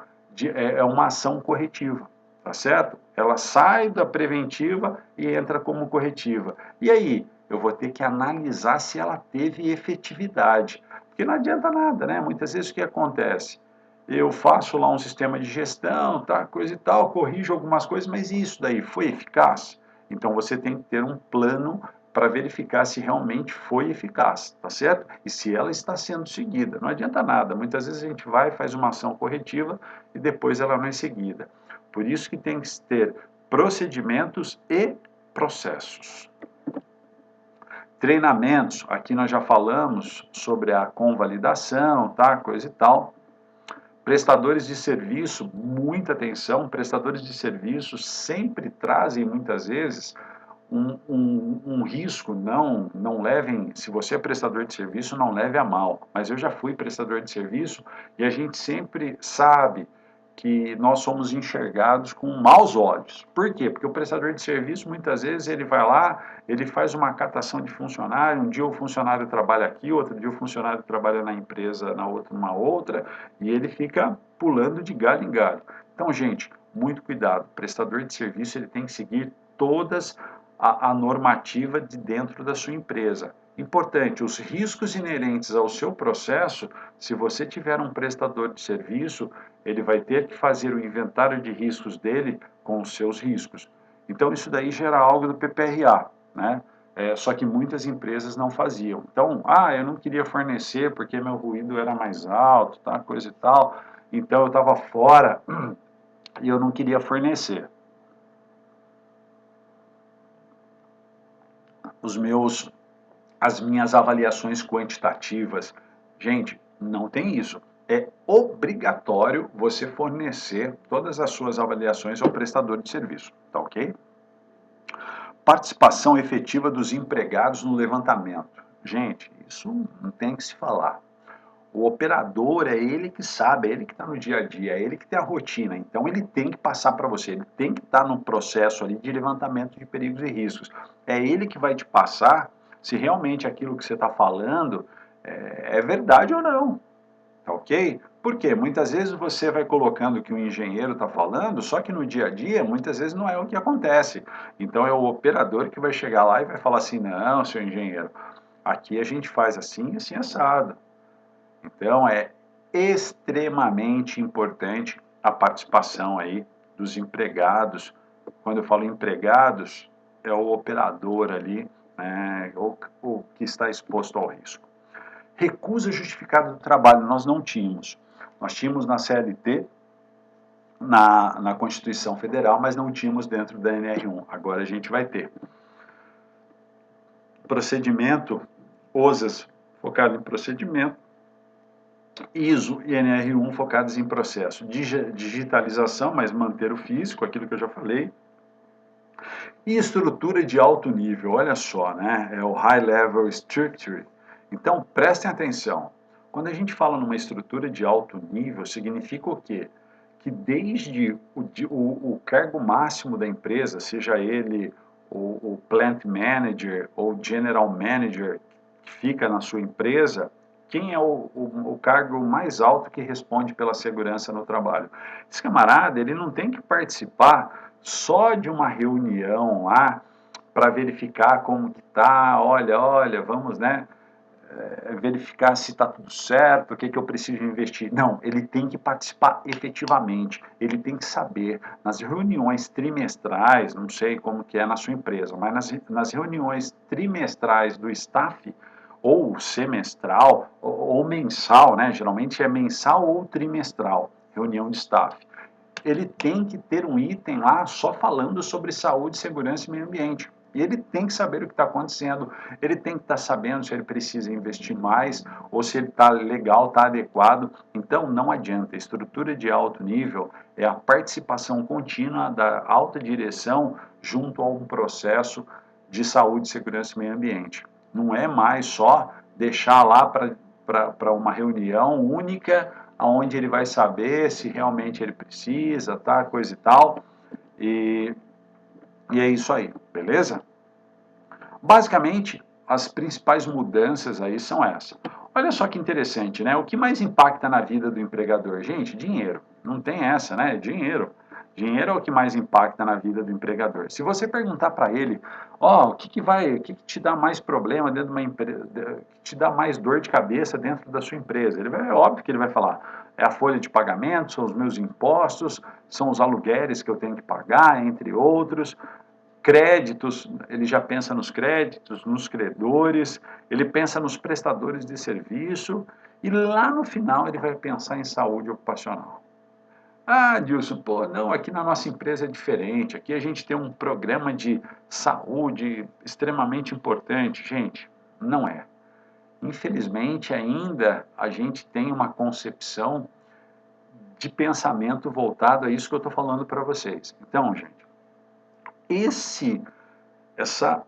A: é uma ação corretiva, tá certo? Ela sai da preventiva e entra como corretiva. E aí, eu vou ter que analisar se ela teve efetividade. Porque não adianta nada, né? Muitas vezes o que acontece? Eu faço lá um sistema de gestão, tá, coisa e tal, corrijo algumas coisas, mas isso daí foi eficaz? Então você tem que ter um plano para verificar se realmente foi eficaz, tá certo? E se ela está sendo seguida. Não adianta nada, muitas vezes a gente vai, faz uma ação corretiva e depois ela não é seguida. Por isso que tem que ter procedimentos e processos. Treinamentos, aqui nós já falamos sobre a convalidação, tá? Coisa e tal. Prestadores de serviço, muita atenção, prestadores de serviço sempre trazem muitas vezes um risco, não levem, se você é prestador de serviço, não leve a mal, mas eu já fui prestador de serviço e a gente sempre sabe que nós somos enxergados com maus olhos. Por quê? Porque o prestador de serviço, muitas vezes, ele vai lá, ele faz uma catação de funcionário, um dia o funcionário trabalha aqui, outro dia o funcionário trabalha na empresa, na outra, numa outra, e ele fica pulando de galho em galho. Então, gente, muito cuidado. O prestador de serviço, ele tem que seguir todas a normativa de dentro da sua empresa. Importante, os riscos inerentes ao seu processo, se você tiver um prestador de serviço, ele vai ter que fazer o inventário de riscos dele com os seus riscos. Então, isso daí gera algo do PPRA, né? Só que muitas empresas não faziam. Então, eu não queria fornecer porque meu ruído era mais alto, tá, coisa e tal. Então, eu estava fora e eu não queria fornecer. As minhas avaliações quantitativas. Gente, não tem isso. É obrigatório você fornecer todas as suas avaliações ao prestador de serviço, tá ok? Participação efetiva dos empregados no levantamento. Gente, isso não tem que se falar. O operador é ele que sabe, é ele que está no dia a dia, é ele que tem a rotina. Então ele tem que passar para você, ele tem que estar no processo ali de levantamento de perigos e riscos. É ele que vai te passar se realmente aquilo que você está falando é verdade ou não. Tá ok? Porque muitas vezes você vai colocando o que o engenheiro está falando, só que no dia a dia, muitas vezes não é o que acontece. Então é o operador que vai chegar lá e vai falar assim: não, seu engenheiro, aqui a gente faz assim e assim assado. Então é extremamente importante a participação aí dos empregados. Quando eu falo empregados, é o operador ali, né, o que está exposto ao risco. Recusa justificada do trabalho, nós não tínhamos. Nós tínhamos na CLT, na Constituição Federal, mas não tínhamos dentro da NR1. Agora a gente vai ter. Procedimento, OSAS focado em procedimento, ISO e NR1 focados em processo. Digitalização, mas manter o físico, aquilo que eu já falei. E estrutura de alto nível, olha só, né? É o High Level Structure. Então, prestem atenção. Quando a gente fala numa estrutura de alto nível, significa o quê? Que desde o cargo máximo da empresa, seja ele o Plant Manager ou General Manager que fica na sua empresa, quem é o cargo mais alto que responde pela segurança no trabalho? Esse camarada, ele não tem que participar só de uma reunião lá para verificar como que tá, olha, vamos, né, verificar se está tudo certo, o que, que eu preciso investir. Não, ele tem que participar efetivamente, ele tem que saber, nas reuniões trimestrais, não sei como que é na sua empresa, mas nas reuniões trimestrais do staff, ou semestral, ou mensal, né, geralmente é mensal ou trimestral, reunião de staff, ele tem que ter um item lá só falando sobre saúde, segurança e meio ambiente. E ele tem que saber o que está acontecendo, ele tem que estar sabendo se ele precisa investir mais ou se ele está legal, está adequado. Então não adianta, a estrutura de alto nível é a participação contínua da alta direção junto a um processo de saúde, segurança e meio ambiente. Não é mais só deixar lá para uma reunião única onde ele vai saber se realmente ele precisa, tá, coisa e tal, e, e é isso aí, beleza? Basicamente, as principais mudanças aí são essas. Olha só que interessante, né? O que mais impacta na vida do empregador? Gente, dinheiro. Não tem essa, né? Dinheiro. Dinheiro é o que mais impacta na vida do empregador. Se você perguntar para ele, o que te dá mais problema dentro de uma empresa, que te dá mais dor de cabeça dentro da sua empresa? É óbvio que ele vai falar, é a folha de pagamento, são os meus impostos, são os aluguéis que eu tenho que pagar, entre outros. Créditos, ele já pensa nos créditos, nos credores, ele pensa nos prestadores de serviço e lá no final ele vai pensar em saúde ocupacional. Ah, Dilson, pô, não, aqui na nossa empresa é diferente, aqui a gente tem um programa de saúde extremamente importante. Gente, não é. Infelizmente, ainda a gente tem uma concepção de pensamento voltado a isso que eu estou falando para vocês. Então, gente, essa,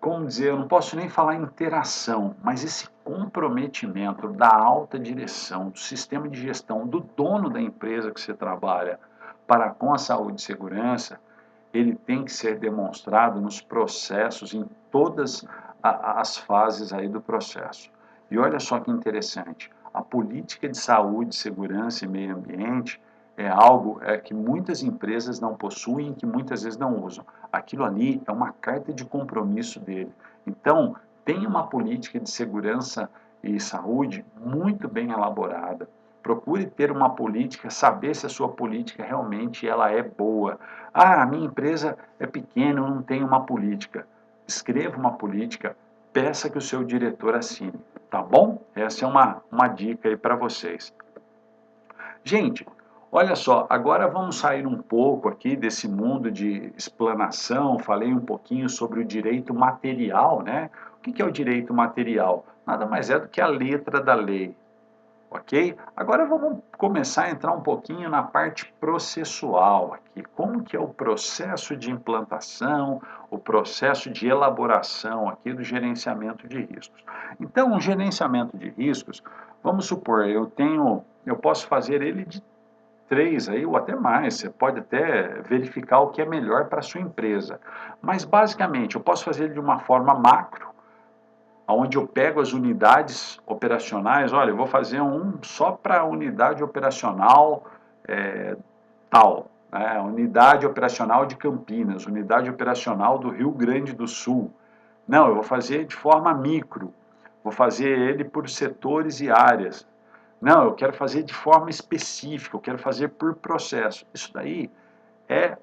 A: como dizer, eu não posso nem falar interação, mas esse comprometimento da alta direção, do sistema de gestão, do dono da empresa que você trabalha para com a saúde e segurança, ele tem que ser demonstrado nos processos, em todas as fases aí do processo. E olha só que interessante, a política de saúde, segurança e meio ambiente, é algo que muitas empresas não possuem, que muitas vezes não usam. Aquilo ali é uma carta de compromisso dele. Então, tenha uma política de segurança e saúde muito bem elaborada. Procure ter uma política, saber se a sua política realmente ela é boa. Ah, a minha empresa é pequena, eu não tenho uma política. Escreva uma política, peça que o seu diretor assine, tá bom? Essa é uma dica aí para vocês. Gente, olha só, agora vamos sair um pouco aqui desse mundo de explanação. Falei um pouquinho sobre o direito material, né? O que é o direito material? Nada mais é do que a letra da lei, ok? Agora vamos começar a entrar um pouquinho na parte processual aqui. Como que é o processo de implantação, o processo de elaboração aqui do gerenciamento de riscos. Então, o gerenciamento de riscos, vamos supor, eu posso fazer ele de 3 aí, ou até mais, você pode até verificar o que é melhor para a sua empresa. Mas, basicamente, eu posso fazer ele de uma forma macro, onde eu pego as unidades operacionais, olha, eu vou fazer um só para a unidade operacional tal, né? Unidade operacional de Campinas, unidade operacional do Rio Grande do Sul. Não, eu vou fazer de forma micro, vou fazer ele por setores e áreas. Não, eu quero fazer de forma específica, eu quero fazer por processo. Isso daí é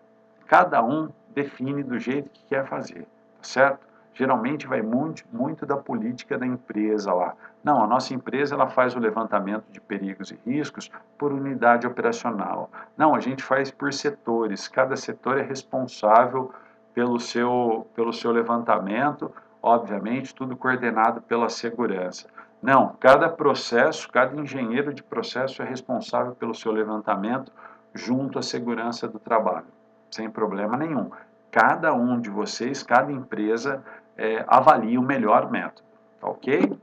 A: cada um define do jeito que quer fazer, tá certo? Geralmente vai muito da política da empresa lá. Não, a nossa empresa ela faz o levantamento de perigos e riscos por unidade operacional. Não, a gente faz por setores. Cada setor é responsável pelo seu levantamento, obviamente, tudo coordenado pela segurança. Não, cada processo, cada engenheiro de processo é responsável pelo seu levantamento junto à segurança do trabalho, sem problema nenhum. Cada um de vocês, cada empresa, avalia o melhor método, tá ok?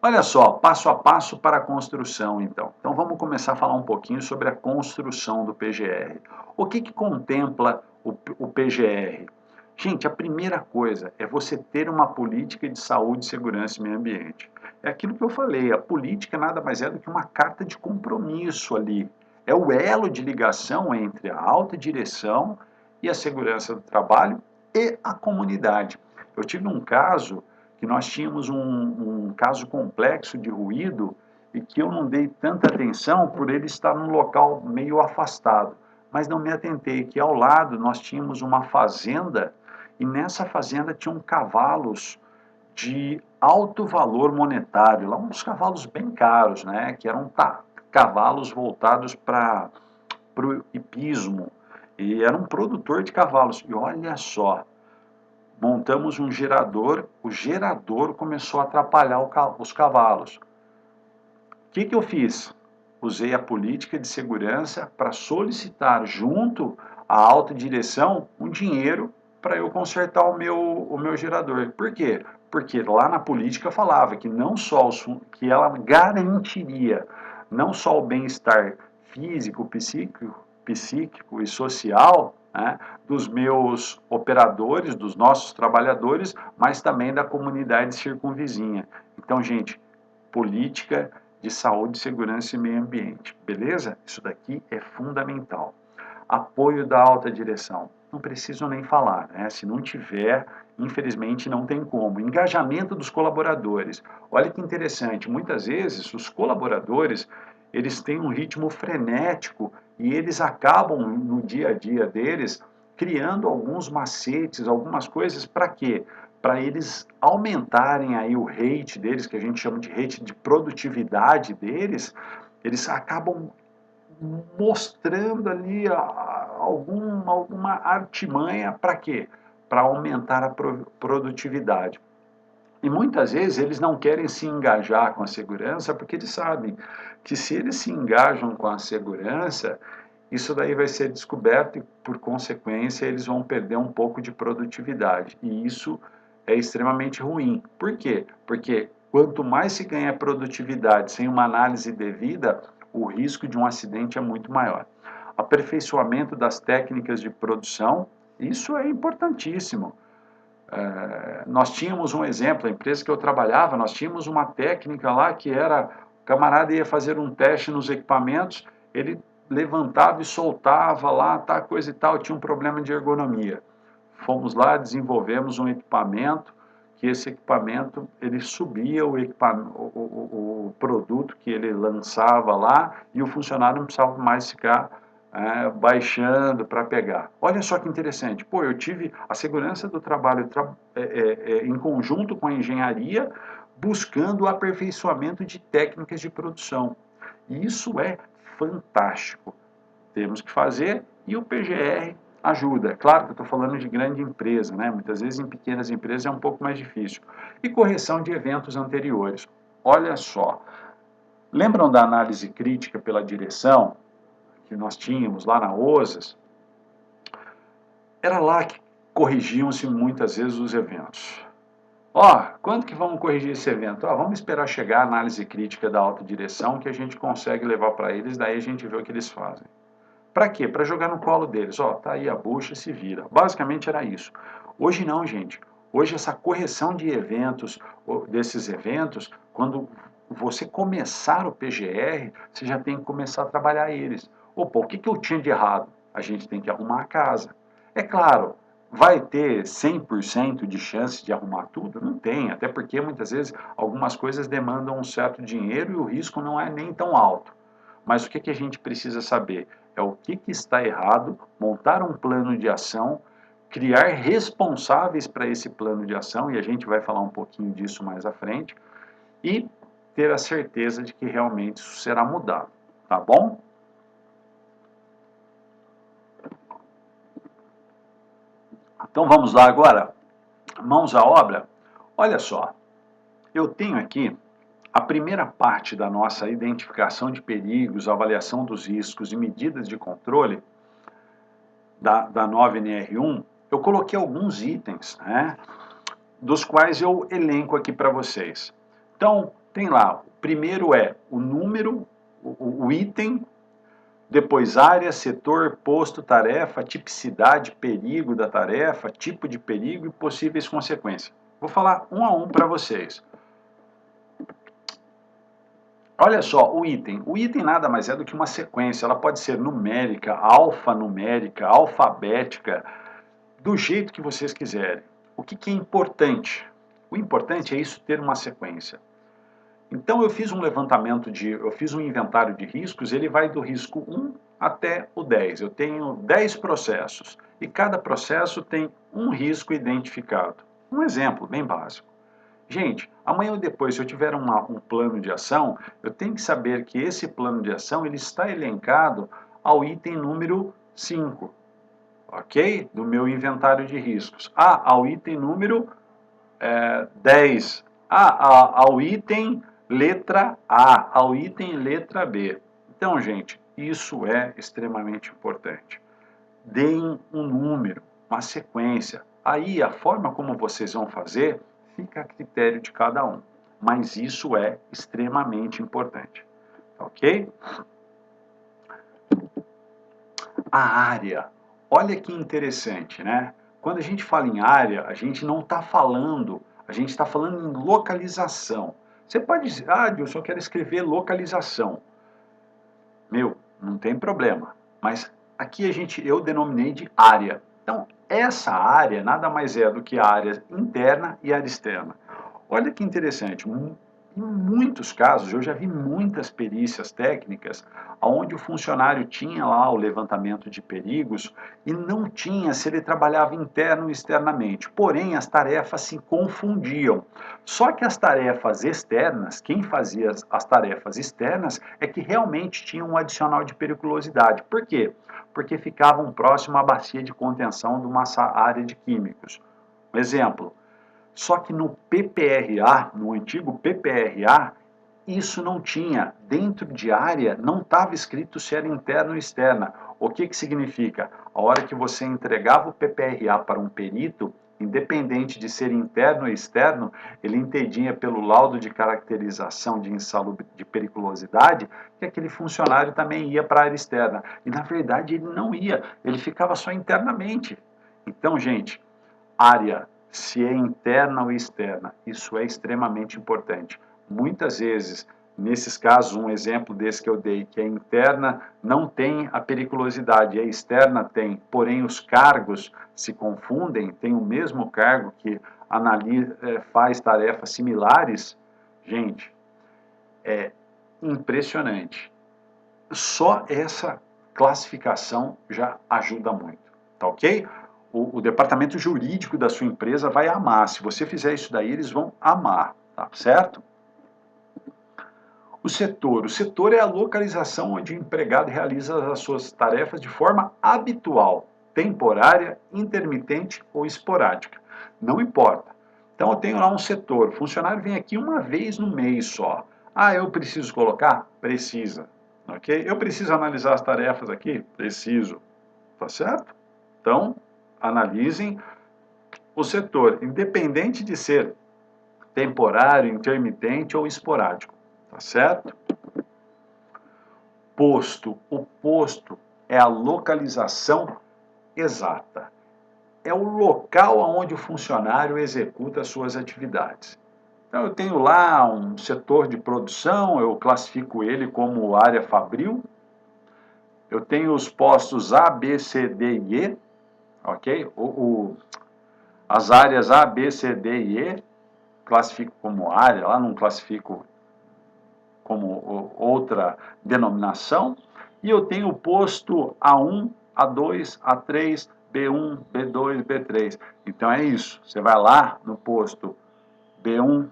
A: Olha só, passo a passo para a construção, então. Então vamos começar a falar um pouquinho sobre a construção do PGR. O que contempla o PGR? Gente, a primeira coisa é você ter uma política de saúde, segurança e meio ambiente. É aquilo que eu falei, a política nada mais é do que uma carta de compromisso ali. É o elo de ligação entre a alta direção e a segurança do trabalho e a comunidade. Eu tive um caso que nós tínhamos um caso complexo de ruído e que eu não dei tanta atenção por ele estar num local meio afastado. Mas não me atentei que ao lado nós tínhamos uma fazenda e nessa fazenda tinham cavalos de alto valor monetário, lá uns cavalos bem caros, né, que eram cavalos voltados para o hipismo, e era um produtor de cavalos. E olha só, montamos um gerador, o gerador começou a atrapalhar os cavalos. O que eu fiz? Usei a política de segurança para solicitar junto à alta direção um dinheiro para eu consertar o meu gerador. Por quê? Porque lá na política falava que não só que ela garantiria não só o bem-estar físico, psíquico e social, né, dos meus operadores, dos nossos trabalhadores, mas também da comunidade circunvizinha. Então, gente, política de saúde, segurança e meio ambiente, beleza? Isso daqui é fundamental. Apoio da alta direção, não preciso nem falar, né? Se não tiver, infelizmente não tem como. Engajamento dos colaboradores. Olha que interessante, muitas vezes os colaboradores, eles têm um ritmo frenético e eles acabam no dia a dia deles criando alguns macetes, algumas coisas para quê? Para eles aumentarem aí o rate deles, que a gente chama de rate de produtividade deles, eles acabam mostrando ali alguma artimanha para quê? Para aumentar a produtividade. E muitas vezes eles não querem se engajar com a segurança porque eles sabem que se eles se engajam com a segurança, isso daí vai ser descoberto e, por consequência, eles vão perder um pouco de produtividade. E isso é extremamente ruim. Por quê? Porque quanto mais se ganha produtividade sem uma análise devida, o risco de um acidente é muito maior. Aperfeiçoamento das técnicas de produção, isso é importantíssimo. Nós tínhamos um exemplo, a empresa que eu trabalhava, nós tínhamos uma técnica lá que era, o camarada ia fazer um teste nos equipamentos, ele levantava e soltava lá, tá, coisa e tal, tinha um problema de ergonomia. Fomos lá, desenvolvemos um equipamento, que esse equipamento, ele subia o produto que ele lançava lá e o funcionário não precisava mais ficar baixando para pegar. Olha só que interessante, pô, eu tive a segurança do trabalho em conjunto com a engenharia, buscando o aperfeiçoamento de técnicas de produção. E isso é fantástico. Temos que fazer e o PGR ajuda. Claro que eu estou falando de grande empresa, né? Muitas vezes em pequenas empresas é um pouco mais difícil. E correção de eventos anteriores. Olha só, lembram da análise crítica pela direção que nós tínhamos lá na OSAS? Era lá que corrigiam-se muitas vezes os eventos. Ó, quando que vamos corrigir esse evento? Ó, vamos esperar chegar a análise crítica da alta direção que a gente consegue levar para eles, daí a gente vê o que eles fazem. Para quê? Para jogar no colo deles. Ó, tá aí a bucha, se vira. Basicamente era isso. Hoje não, gente. Hoje essa correção de eventos, desses eventos, quando você começar o PGR, você já tem que começar a trabalhar eles. Opa, o que eu tinha de errado? A gente tem que arrumar a casa. É claro, vai ter 100% de chance de arrumar tudo? Não tem, até porque muitas vezes algumas coisas demandam um certo dinheiro e o risco não é nem tão alto. Mas o que a gente precisa saber? É o que está errado, montar um plano de ação, criar responsáveis para esse plano de ação, e a gente vai falar um pouquinho disso mais à frente, e ter a certeza de que realmente isso será mudado, tá bom? Então vamos lá agora, mãos à obra. Olha só, eu tenho aqui a primeira parte da nossa identificação de perigos, avaliação dos riscos e medidas de controle da 9NR1, eu coloquei alguns itens, né, dos quais eu elenco aqui para vocês. Então, tem lá, o primeiro é o número, o item, depois área, setor, posto, tarefa, tipicidade, perigo da tarefa, tipo de perigo e possíveis consequências. Vou falar um a um para vocês. Olha só, o item. O item nada mais é do que uma sequência. Ela pode ser numérica, alfanumérica, alfabética, do jeito que vocês quiserem. O que é importante? O importante é isso ter uma sequência. Então eu fiz um eu fiz um inventário de riscos, ele vai do risco 1 até o 10. Eu tenho 10 processos e cada processo tem um risco identificado. Um exemplo bem básico. Gente, amanhã ou depois, se eu tiver um plano de ação, eu tenho que saber que esse plano de ação ele está elencado ao item número 5, ok? Do meu inventário de riscos. Ao item número 10. Ao item letra A, ao item letra B. Então, gente, isso é extremamente importante. Deem um número, uma sequência. Aí, a forma como vocês vão fazer fica a critério de cada um. Mas isso é extremamente importante. Ok? A área. Olha que interessante, né? Quando a gente fala em área, a gente não está falando, a gente está falando em localização. Você pode dizer, Dilson, eu quero escrever localização. Meu, não tem problema. Mas aqui eu denominei de área. Então, essa área nada mais é do que a área interna e a área externa. Olha que interessante, em muitos casos, eu já vi muitas perícias técnicas onde o funcionário tinha lá o levantamento de perigos e não tinha se ele trabalhava interno ou externamente. Porém, as tarefas se confundiam. Só que as tarefas externas, quem fazia as tarefas externas, é que realmente tinha um adicional de periculosidade. Por quê? Porque ficavam próximo à bacia de contenção de uma área de químicos. Um exemplo, só que no PPRA, no antigo PPRA, isso não tinha. Dentro de área não estava escrito se era interna ou externa. O que significa? A hora que você entregava o PPRA para um perito, independente de ser interno ou externo, ele entendia pelo laudo de caracterização de periculosidade que aquele funcionário também ia para a área externa. E na verdade ele não ia, ele ficava só internamente. Então, gente, área, se é interna ou externa, isso é extremamente importante. Muitas vezes Nesses casos, um exemplo desse que eu dei, que é interna, não tem a periculosidade, a externa tem, porém os cargos se confundem, tem o mesmo cargo que faz tarefas similares, gente, é impressionante. Só essa classificação já ajuda muito, tá ok? O departamento jurídico da sua empresa vai amar. Se você fizer isso daí, eles vão amar, tá certo? O setor é a localização onde o empregado realiza as suas tarefas de forma habitual, temporária, intermitente ou esporádica. Não importa. Então eu tenho lá um setor, o funcionário vem aqui uma vez no mês só. Ah, eu preciso colocar? Precisa. Ok? Eu preciso analisar as tarefas aqui? Preciso. Tá certo? Então, analisem o setor, independente de ser temporário, intermitente ou esporádico. Tá certo? Posto. O posto é a localização exata. É o local onde o funcionário executa as suas atividades. Então, eu tenho lá um setor de produção, eu classifico ele como área fabril. Eu tenho os postos A, B, C, D e E, ok? As áreas A, B, C, D e E, classifico como área, lá não classifico como outra denominação. E eu tenho o posto A1, A2, A3, B1, B2, B3. Então é isso. Você vai lá no posto B1,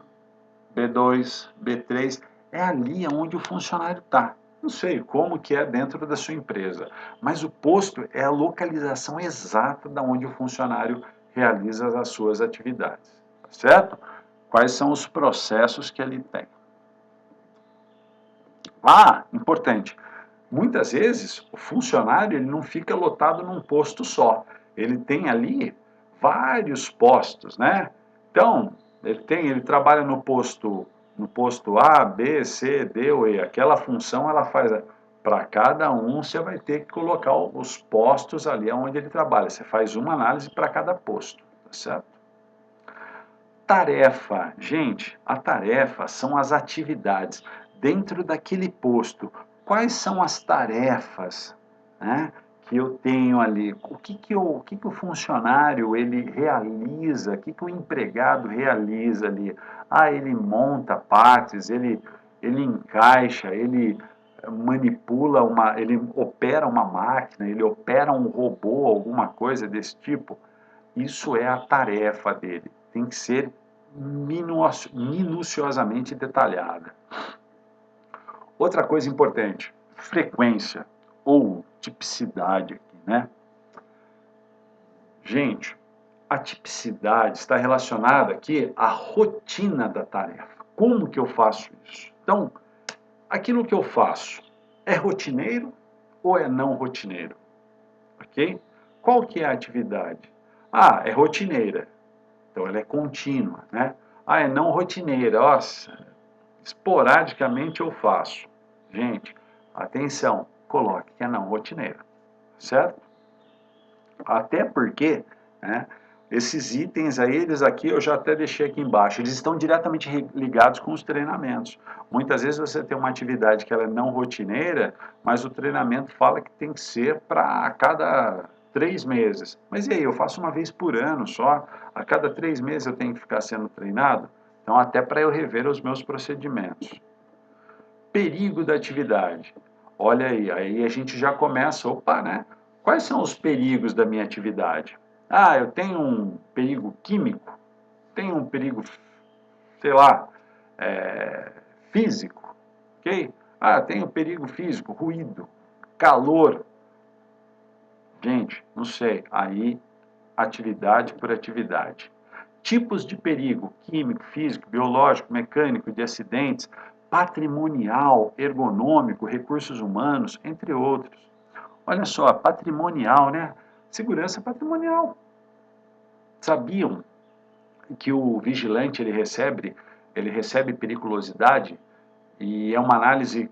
A: B2, B3, é ali onde o funcionário está. Não sei como que é dentro da sua empresa, mas o posto é a localização exata da onde o funcionário realiza as suas atividades, tá certo? Quais são os processos que ele tem. Ah, importante. Muitas vezes o funcionário ele não fica lotado num posto só. Ele tem ali vários postos, né? Então, ele trabalha no posto A, B, C, D ou E. Aquela função ela faz para cada um, você vai ter que colocar os postos ali onde ele trabalha. Você faz uma análise para cada posto, tá certo? Tarefa. Gente, a tarefa são as atividades dentro daquele posto. Quais são as tarefas, né, que eu tenho ali? O que o funcionário ele realiza? O que o empregado realiza ali? Ah, ele monta partes, ele encaixa, ele manipula ele opera uma máquina, ele opera um robô, alguma coisa desse tipo. Isso é a tarefa dele. Tem que ser minuciosamente detalhada. Outra coisa importante, frequência ou tipicidade aqui, né? Gente, a tipicidade está relacionada aqui à rotina da tarefa. Como que eu faço isso? Então, aquilo que eu faço é rotineiro ou é não rotineiro? Ok? Qual que é a atividade? Ah, é rotineira. Então, ela é contínua, né? Ah, é não rotineira. Nossa, esporadicamente eu faço. Gente, atenção, coloque que é não rotineira, certo? Até porque, né, esses itens aí, eles aqui, eu já até deixei aqui embaixo, eles estão diretamente ligados com os treinamentos. Muitas vezes você tem uma atividade que ela é não rotineira, mas o treinamento fala que tem que ser para cada 3 meses. Mas e aí, eu faço uma vez por ano só, a cada 3 meses eu tenho que ficar sendo treinado? Então, até para eu rever os meus procedimentos. Perigo da atividade. Olha aí a gente já começa, opa, né? Quais são os perigos da minha atividade? Ah, eu tenho um perigo químico, tenho um perigo, sei lá, físico, ok? Ah, tenho perigo físico, ruído, calor. Gente, não sei, aí atividade por atividade. Tipos de perigo: químico, físico, biológico, mecânico, de acidentes, patrimonial, ergonômico, recursos humanos, entre outros. Olha só, patrimonial, né? Segurança patrimonial. Sabiam que o vigilante ele recebe periculosidade e é uma análise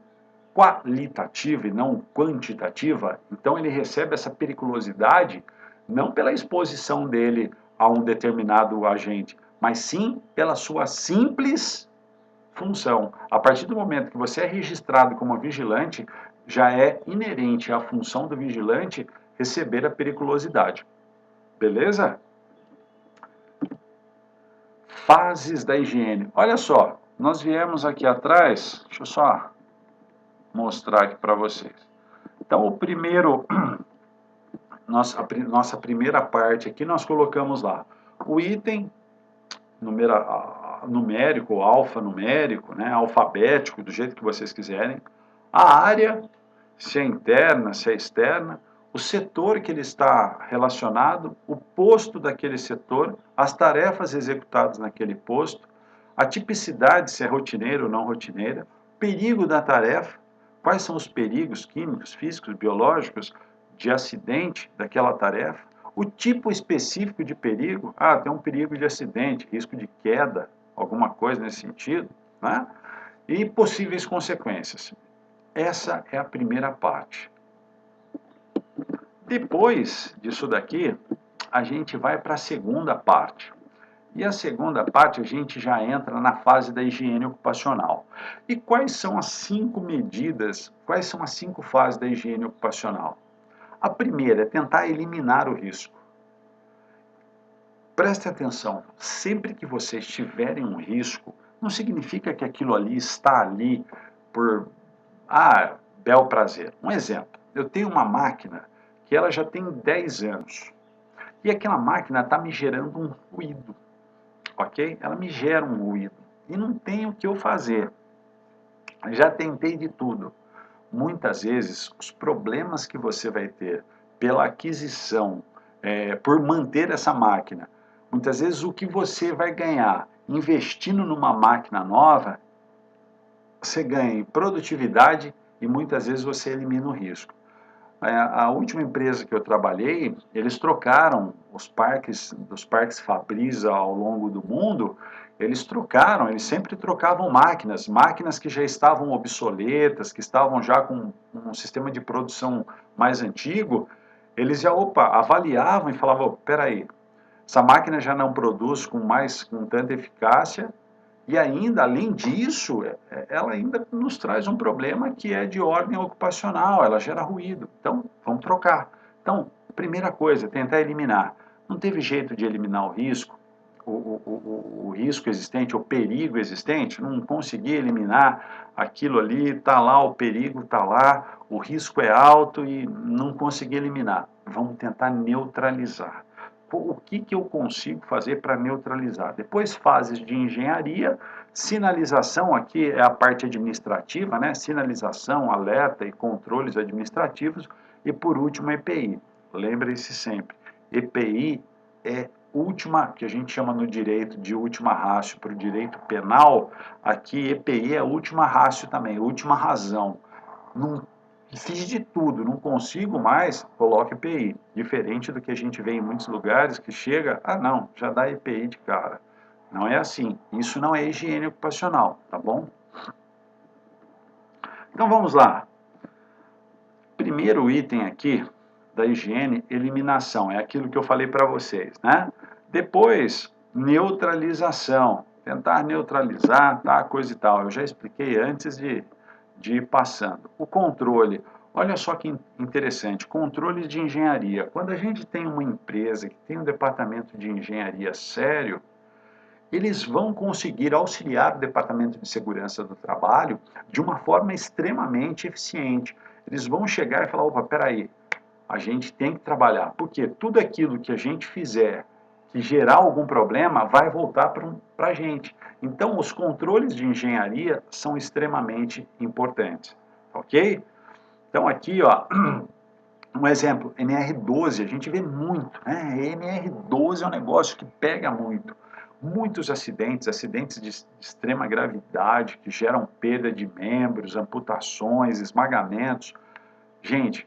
A: qualitativa e não quantitativa? Então ele recebe essa periculosidade não pela exposição dele a um determinado agente, mas sim pela sua simples função. A partir do momento que você é registrado como vigilante, já é inerente à função do vigilante receber a periculosidade. Beleza? Fases da higiene. Olha só, nós viemos aqui atrás, deixa eu só mostrar aqui para vocês. Então, o primeiro, nossa primeira parte aqui, nós colocamos lá o item numérico, alfanumérico, né, alfabético, do jeito que vocês quiserem, a área, se é interna, se é externa, o setor que ele está relacionado, o posto daquele setor, as tarefas executadas naquele posto, a tipicidade, se é rotineira ou não rotineira, perigo da tarefa, quais são os perigos químicos, físicos, biológicos de acidente daquela tarefa, o tipo específico de perigo, tem um perigo de acidente, risco de queda, alguma coisa nesse sentido, né? E possíveis consequências. Essa é a primeira parte. Depois disso daqui, a gente vai para a segunda parte. E a segunda parte a gente já entra na fase da higiene ocupacional. E quais são as 5 medidas, quais são as 5 fases da higiene ocupacional? A primeira é tentar eliminar o risco. Preste atenção, sempre que você estiver em um risco, não significa que aquilo ali está ali por, bel prazer. Um exemplo, eu tenho uma máquina que ela já tem 10 anos, e aquela máquina está me gerando um ruído, ok? Ela me gera um ruído, e não tem o que eu fazer. Já tentei de tudo. Muitas vezes, os problemas que você vai ter pela aquisição, por manter essa máquina, muitas vezes o que você vai ganhar investindo numa máquina nova, você ganha em produtividade e muitas vezes você elimina o risco. A última empresa que eu trabalhei, eles trocaram os parques Fabris ao longo do mundo, eles sempre trocavam máquinas que já estavam obsoletas, que estavam já com um sistema de produção mais antigo, eles já, avaliavam e falavam, peraí, essa máquina já não produz com tanta eficácia, e ainda, além disso, ela ainda nos traz um problema que é de ordem ocupacional, ela gera ruído. Então, vamos trocar. Então, primeira coisa, tentar eliminar. Não teve jeito de eliminar o risco, o risco existente, o perigo existente, não consegui eliminar aquilo ali, está lá, o perigo está lá, o risco é alto e não consegui eliminar. Vamos tentar neutralizar. O que eu consigo fazer para neutralizar? Depois, fases de engenharia, sinalização, aqui é a parte administrativa, né? Sinalização, alerta e controles administrativos, e por último, EPI. Lembre-se sempre, EPI é última, que a gente chama no direito de última ratio para o direito penal, aqui EPI é última ratio também, última razão. Não fiz de tudo, não consigo mais, coloque EPI. Diferente do que a gente vê em muitos lugares que chega, não, já dá EPI de cara. Não é assim. Isso não é higiene ocupacional, tá bom? Então vamos lá. Primeiro item aqui da higiene, eliminação. É aquilo que eu falei para vocês, né? Depois, neutralização. Tentar neutralizar, tá, coisa e tal. Eu já expliquei antes de ir passando. O controle. Olha só que interessante, controle de engenharia. Quando a gente tem uma empresa que tem um departamento de engenharia sério, eles vão conseguir auxiliar o departamento de segurança do trabalho de uma forma extremamente eficiente. Eles vão chegar e falar, opa, peraí, a gente tem que trabalhar, porque tudo aquilo que a gente fizer que gerar algum problema vai voltar para a gente. Então, os controles de engenharia são extremamente importantes, ok? Então, aqui, ó, um exemplo, NR12, a gente vê muito, né? NR12 é um negócio que pega muito. Muitos acidentes de extrema gravidade, que geram perda de membros, amputações, esmagamentos. Gente,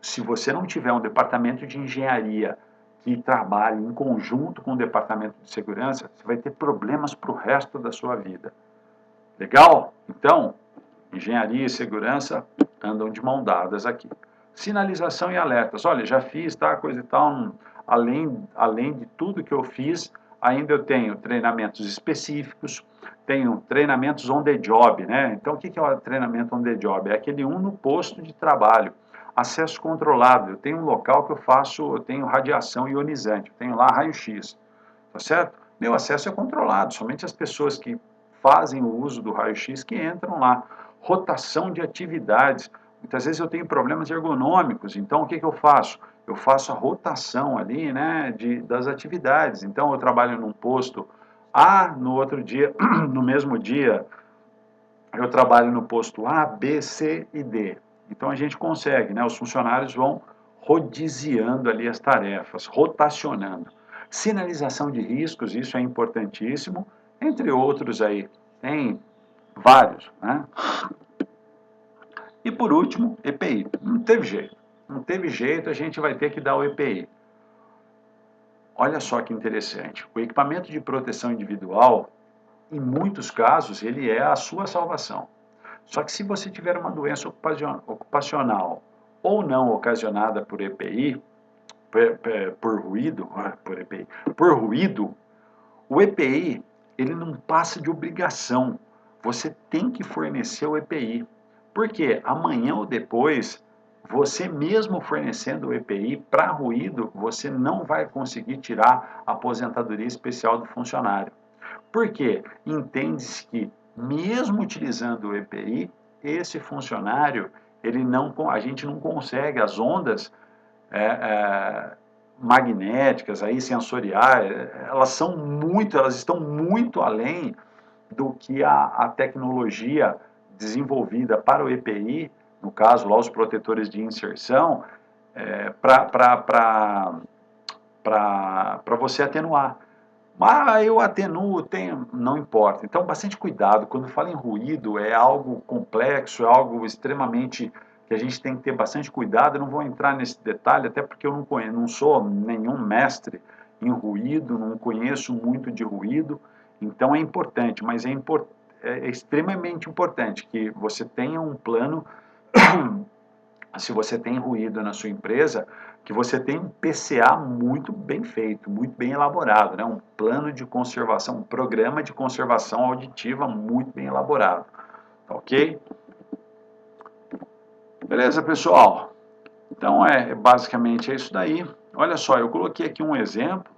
A: se você não tiver um departamento de engenharia que trabalhe em conjunto com o departamento de segurança, você vai ter problemas para o resto da sua vida. Legal? Então, engenharia e segurança andam de mão dadas aqui. Sinalização e alertas. Olha, já fiz, tá, coisa e tal, além de tudo que eu fiz, ainda eu tenho treinamentos específicos, tenho treinamentos on the job, né? Então, o que é o treinamento on the job? É aquele no posto de trabalho. Acesso controlado. Eu tenho um local que eu tenho radiação ionizante, eu tenho lá raio-x, tá certo? Meu acesso é controlado, somente as pessoas que fazem o uso do raio-x que entram lá. Rotação de atividades. Muitas vezes eu tenho problemas ergonômicos, então o que eu faço? Eu faço a rotação ali, né, das atividades. Então eu trabalho num posto A, no outro dia, no mesmo dia, eu trabalho no posto A, B, C e D. Então a gente consegue, né, os funcionários vão rodiziando ali as tarefas, rotacionando. Sinalização de riscos, isso é importantíssimo, entre outros aí, tem vários, né? E por último, EPI. Não teve jeito. Não teve jeito, a gente vai ter que dar o EPI. Olha só que interessante. O equipamento de proteção individual, em muitos casos, ele é a sua salvação. Só que se você tiver uma doença ocupacional ou não ocasionada por EPI, por ruído, por ruído, o EPI, ele não passa de obrigação. Você tem que fornecer o EPI. Porque amanhã ou depois, você mesmo fornecendo o EPI para ruído, você não vai conseguir tirar a aposentadoria especial do funcionário. Por quê? Entende-se que, mesmo utilizando o EPI, esse funcionário, a gente não consegue, as ondas magnéticas, aí, sensoriais, elas estão muito além do que a tecnologia desenvolvida para o EPI, no caso lá os protetores de inserção, para você atenuar. Mas eu atenuo, não importa. Então, bastante cuidado. Quando fala em ruído, é algo complexo, é algo extremamente que a gente tem que ter bastante cuidado. Eu não vou entrar nesse detalhe, até porque eu não sou nenhum mestre em ruído, não conheço muito de ruído. Então, é importante, mas é extremamente importante que você tenha um plano se você tem ruído na sua empresa, que você tenha um PCA muito bem feito, muito bem elaborado, né? Um plano de conservação, um programa de conservação auditiva muito bem elaborado, tá ok? Beleza, pessoal? Então, basicamente é isso daí. Olha só, eu coloquei aqui um exemplo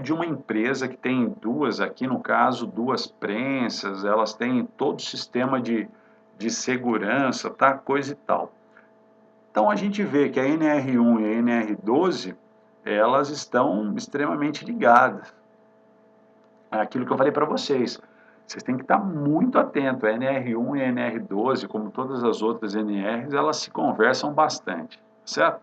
A: de uma empresa que tem duas, aqui no caso, duas prensas, elas têm todo o sistema de segurança, tá? Coisa e tal. Então a gente vê que a NR1 e a NR12, elas estão extremamente ligadas. É aquilo que eu falei para vocês. Vocês têm que estar muito atentos. A NR1 e a NR12, como todas as outras NRs, elas se conversam bastante, certo?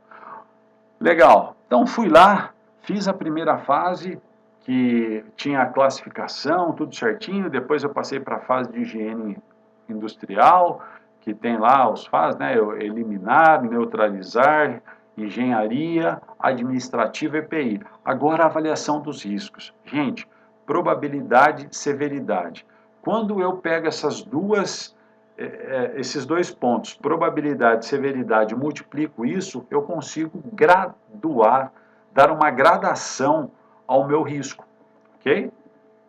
A: Legal. Então fui lá, fiz a primeira fase, que tinha a classificação, tudo certinho. Depois eu passei para a fase de higiene industrial, que tem lá os fases, né? Eliminar, neutralizar, engenharia, administrativa e EPI. Agora a avaliação dos riscos. Gente, probabilidade e severidade. Quando eu pego esses dois pontos, probabilidade e severidade, multiplico isso, eu consigo graduar, dar uma gradação ao meu risco, ok?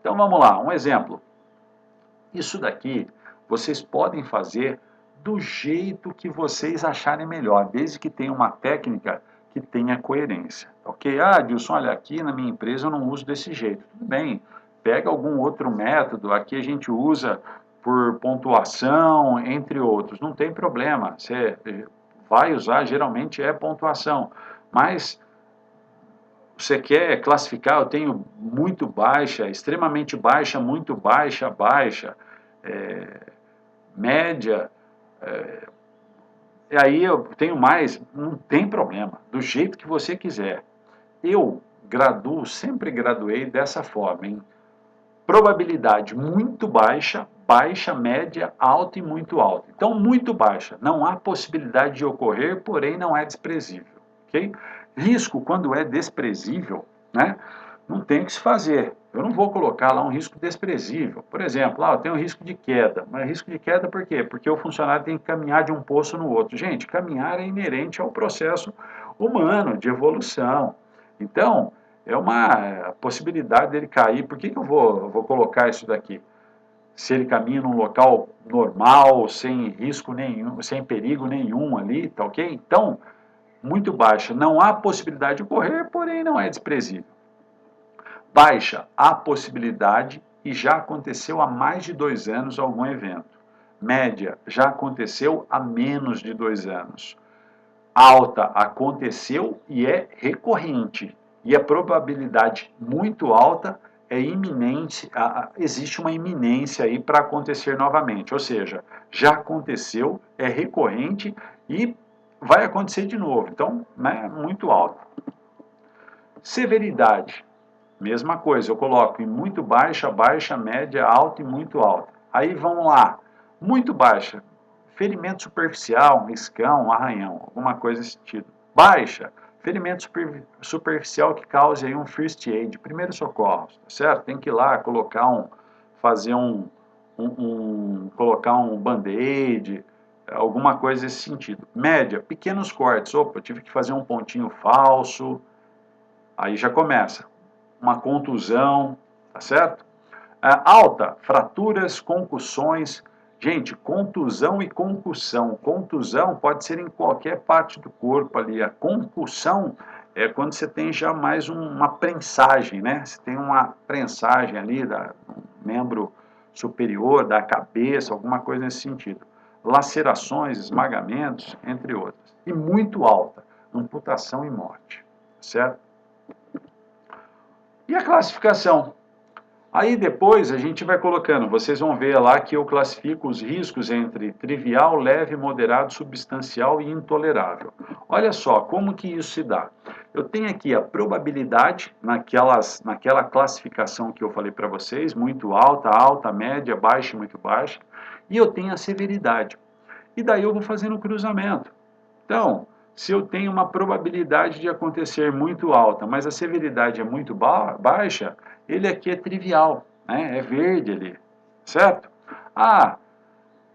A: Então vamos lá, um exemplo. Isso daqui vocês podem fazer do jeito que vocês acharem melhor, desde que tenha uma técnica que tenha coerência, ok? Ah, Dilson, olha, aqui na minha empresa eu não uso desse jeito. Tudo bem, pega algum outro método, aqui a gente usa por pontuação, entre outros, não tem problema, você vai usar, geralmente é pontuação, mas você quer classificar, eu tenho muito baixa, extremamente baixa, muito baixa, baixa, média, e aí eu tenho mais, não tem problema, do jeito que você quiser. Eu sempre graduei dessa forma, em probabilidade muito baixa, baixa, média, alta e muito alta. Então, muito baixa, não há possibilidade de ocorrer, porém não é desprezível, ok? Risco, quando é desprezível, né, não tem o que se fazer. Eu não vou colocar lá um risco desprezível. Por exemplo, eu tenho risco de queda. Mas risco de queda por quê? Porque o funcionário tem que caminhar de um posto no outro. Gente, caminhar é inerente ao processo humano de evolução. Então, é uma possibilidade dele cair. Por que eu vou colocar isso daqui? Se ele caminha num local normal, sem risco nenhum, sem perigo nenhum ali, tá ok? Então, muito baixa. Não há possibilidade de ocorrer, porém não é desprezível. Baixa, há possibilidade e já aconteceu há mais de 2 anos algum evento. Média, já aconteceu há menos de 2 anos. Alta, aconteceu e é recorrente. E a probabilidade muito alta é iminente, existe uma iminência aí para acontecer novamente. Ou seja, já aconteceu, é recorrente e vai acontecer de novo. Então, né, muito alta. Severidade. Mesma coisa, eu coloco em muito baixa, baixa, média, alta e muito alta. Aí vamos lá, muito baixa, ferimento superficial, um riscão, um arranhão, alguma coisa desse tipo. Baixa, ferimento superficial que cause aí um first aid, primeiro socorro, tá certo? Tem que ir lá colocar fazer colocar um band-aid, alguma coisa desse sentido. Média, pequenos cortes, opa, tive que fazer um pontinho falso, aí já começa uma contusão, tá certo? Alta, fraturas, concussões. Gente, contusão e concussão. Contusão pode ser em qualquer parte do corpo ali. A concussão é quando você tem já mais uma prensagem, né? Você tem uma prensagem ali do membro superior, da cabeça, alguma coisa nesse sentido. Lacerações, esmagamentos, entre outras. E muito alta, amputação e morte, certo? E a classificação? Aí depois a gente vai colocando, vocês vão ver lá que eu classifico os riscos entre trivial, leve, moderado, substancial e intolerável. Olha só como que isso se dá. Eu tenho aqui a probabilidade naquela classificação que eu falei para vocês, muito alta, alta, média, baixa e muito baixa, e eu tenho a severidade. E daí eu vou fazendo o cruzamento. Então, se eu tenho uma probabilidade de acontecer muito alta, mas a severidade é muito baixa, ele aqui é trivial, né? É verde ali, certo? Ah,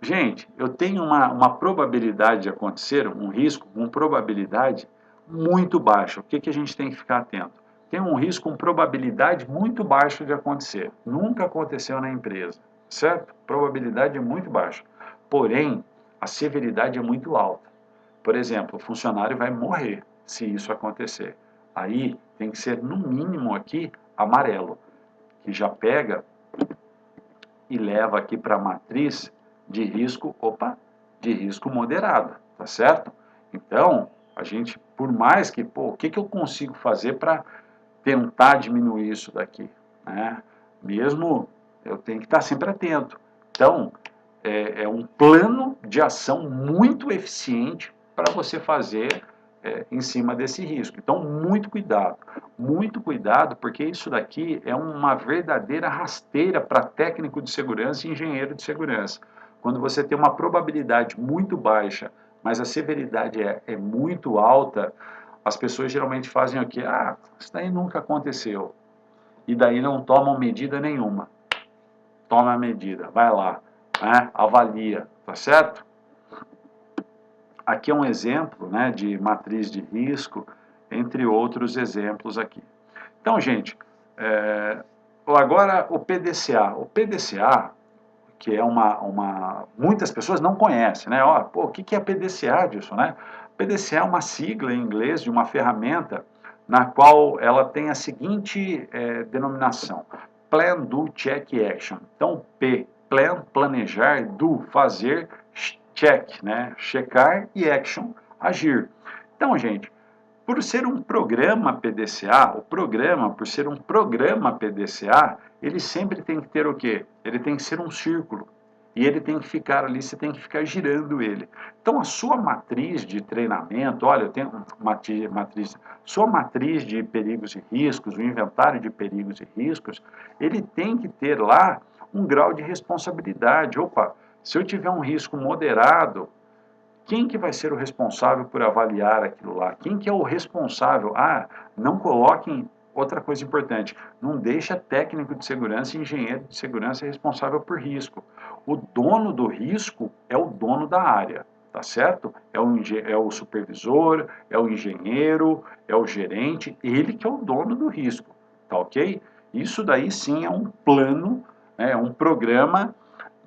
A: gente, eu tenho uma probabilidade de acontecer, um risco, uma probabilidade muito baixa. O que a gente tem que ficar atento? Tem um risco com probabilidade muito baixa de acontecer. Nunca aconteceu na empresa, certo? Probabilidade é muito baixa. Porém, a severidade é muito alta. Por exemplo, o funcionário vai morrer se isso acontecer. Aí tem que ser, no mínimo, aqui, amarelo, que já pega e leva aqui para a matriz de risco, de risco moderado, tá certo? Então, a gente, por mais que, o que eu consigo fazer para tentar diminuir isso daqui, né? Mesmo, eu tenho que estar sempre atento. Então, é um plano de ação muito eficiente para você fazer em cima desse risco. Então, muito cuidado, porque isso daqui é uma verdadeira rasteira para técnico de segurança e engenheiro de segurança. Quando você tem uma probabilidade muito baixa, mas a severidade é muito alta, as pessoas geralmente fazem o quê? Ah, isso daí nunca aconteceu. E daí não tomam medida nenhuma. Toma a medida, vai lá, né? Avalia, tá certo? Aqui é um exemplo, né, de matriz de risco, entre outros exemplos aqui. Então, gente, agora o PDCA. O PDCA, que é muitas pessoas não conhecem, né? Ó, pô, o que é PDCA disso, né? PDCA é uma sigla em inglês de uma ferramenta na qual ela tem a seguinte denominação: Plan, Do, Check, Action. Então, P, Plan, planejar, Do, fazer, check, né? Checar e action, agir. Então, gente, por ser um programa PDCA, por ser um programa PDCA, ele sempre tem que ter o quê? Ele tem que ser um círculo. E ele tem que ficar ali, você tem que ficar girando ele. Então, a sua matriz de treinamento, olha, eu tenho sua matriz de perigos e riscos, o inventário de perigos e riscos, ele tem que ter lá um grau de responsabilidade. Opa, se eu tiver um risco moderado, quem que vai ser o responsável por avaliar aquilo lá? Quem que é o responsável? Ah, não coloquem outra coisa importante. Não deixa técnico de segurança e engenheiro de segurança responsável por risco. O dono do risco é o dono da área, tá certo? É o supervisor, é o engenheiro, é o gerente, ele que é o dono do risco. tá ok? Isso daí sim é um plano, né, um programa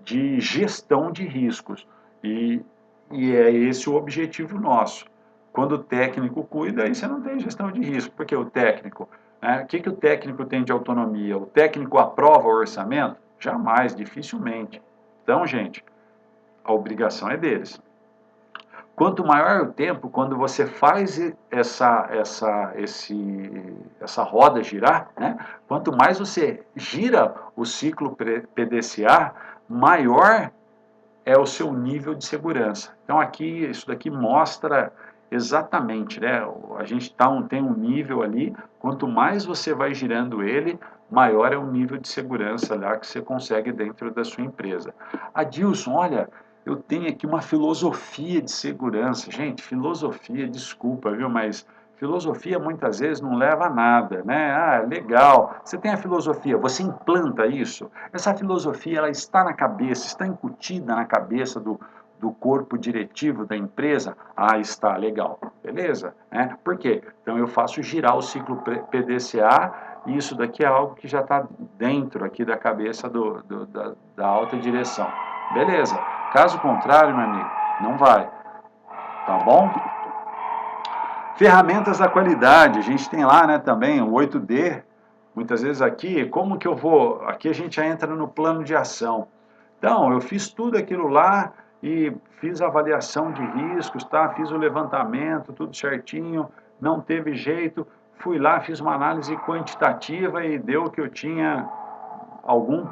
A: de gestão de riscos. E, e é esse o objetivo nosso. Quando o técnico cuida, aí você não tem gestão de risco, porque o técnico, né, o que o técnico tem de autonomia? O técnico aprova o orçamento? Jamais, dificilmente. Então, gente, a obrigação é deles. Quanto maior o tempo, quando você faz essa roda girar, né? Quanto mais você gira o ciclo PDCA, maior é o seu nível de segurança. Então aqui, isso daqui mostra exatamente, né? A gente tem um nível ali, quanto mais você vai girando ele, maior é o nível de segurança lá que você consegue dentro da sua empresa. Adilson, olha, eu tenho aqui uma filosofia de segurança. Gente, filosofia, desculpa, viu, mas filosofia muitas vezes não leva a nada, né? Ah, legal. Você tem a filosofia, você implanta isso. Essa filosofia, ela está na cabeça, está incutida na cabeça do corpo diretivo da empresa. Ah, está, legal. Beleza? Né? Por quê? Então eu faço girar o ciclo PDCA e isso daqui é algo que já está dentro aqui da cabeça da alta direção. Beleza. Caso contrário, meu amigo, não vai. Tá bom? Ferramentas da qualidade, a gente tem lá, né, também o 8D. Muitas vezes aqui, como que eu vou? Aqui a gente já entra no plano de ação. Então, eu fiz tudo aquilo lá e fiz a avaliação de riscos, tá? Fiz o levantamento, tudo certinho, não teve jeito. Fui lá, fiz uma análise quantitativa e deu que eu tinha algum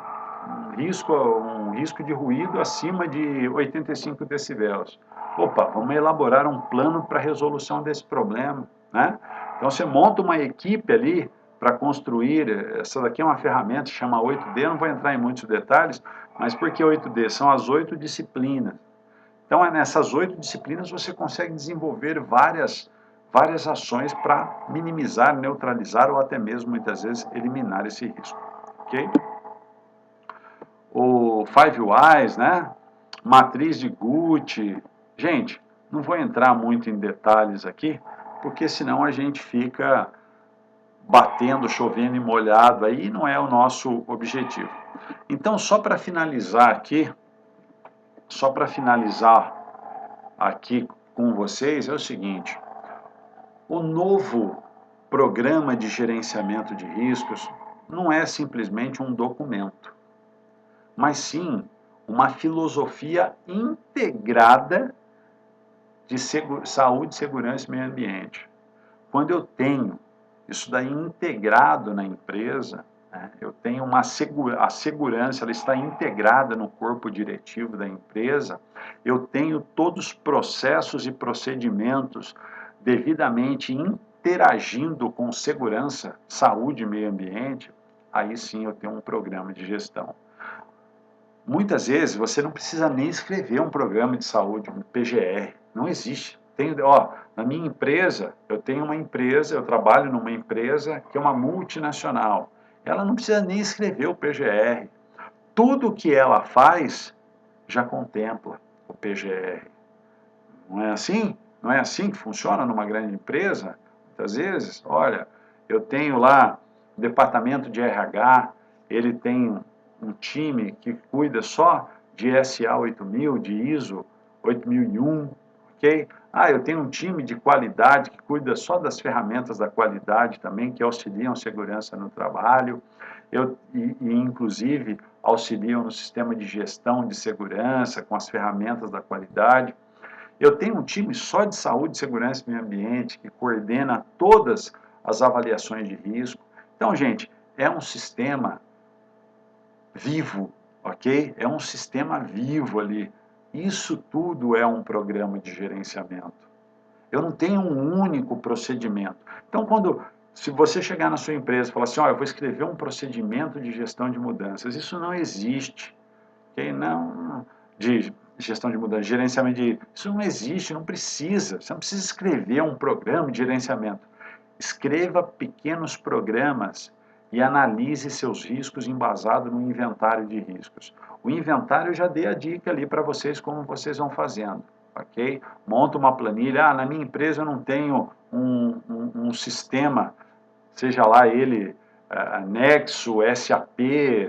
A: um risco de ruído acima de 85 decibéis. Opa, vamos elaborar um plano para a resolução desse problema, né? Então você monta uma equipe ali para construir, essa daqui é uma ferramenta, chama 8D, não vou entrar em muitos detalhes, mas por que 8D? São as 8 disciplinas. Então, nessas 8 disciplinas você consegue desenvolver várias ações para minimizar, neutralizar ou até mesmo, muitas vezes, eliminar esse risco. Ok? O Five Whys, né? Matriz de Gucci. Gente, não vou entrar muito em detalhes aqui, porque senão a gente fica batendo, chovendo e molhado aí, não é o nosso objetivo. Então, só para finalizar aqui com vocês, é o seguinte: o novo programa de gerenciamento de riscos não é simplesmente um documento, mas sim uma filosofia integrada de saúde, segurança e meio ambiente. Quando eu tenho isso daí integrado na empresa, né, eu tenho a segurança, ela está integrada no corpo diretivo da empresa, eu tenho todos os processos e procedimentos devidamente interagindo com segurança, saúde e meio ambiente, aí sim eu tenho um programa de gestão. Muitas vezes você não precisa nem escrever um programa de saúde, um PGR, não existe. Na minha empresa, eu trabalho numa empresa que é uma multinacional. Ela não precisa nem escrever o PGR. Tudo que ela faz já contempla o PGR. Não é assim? Não é assim que funciona numa grande empresa? Muitas vezes, olha, eu tenho lá o departamento de RH, ele tem um time que cuida só de SA 8000, de ISO 8001, ok? Ah, eu tenho um time de qualidade que cuida só das ferramentas da qualidade também, que auxiliam a segurança no trabalho, inclusive auxiliam no sistema de gestão de segurança com as ferramentas da qualidade. Eu tenho um time só de saúde, segurança e meio ambiente que coordena todas as avaliações de risco. Então, gente, é um sistema vivo, ok? É um sistema vivo ali. Isso tudo é um programa de gerenciamento. Eu não tenho um único procedimento. Então, se você chegar na sua empresa e falar assim, eu vou escrever um procedimento de gestão de mudanças, isso não existe. Okay? Não, de gestão de mudanças, gerenciamento de... Isso não existe, não precisa. Você não precisa escrever um programa de gerenciamento. Escreva pequenos programas e analise seus riscos embasado no inventário de riscos. O inventário eu já dei a dica ali para vocês como vocês vão fazendo, ok? Monta uma planilha, na minha empresa eu não tenho um sistema, seja lá ele Nexo, SAP,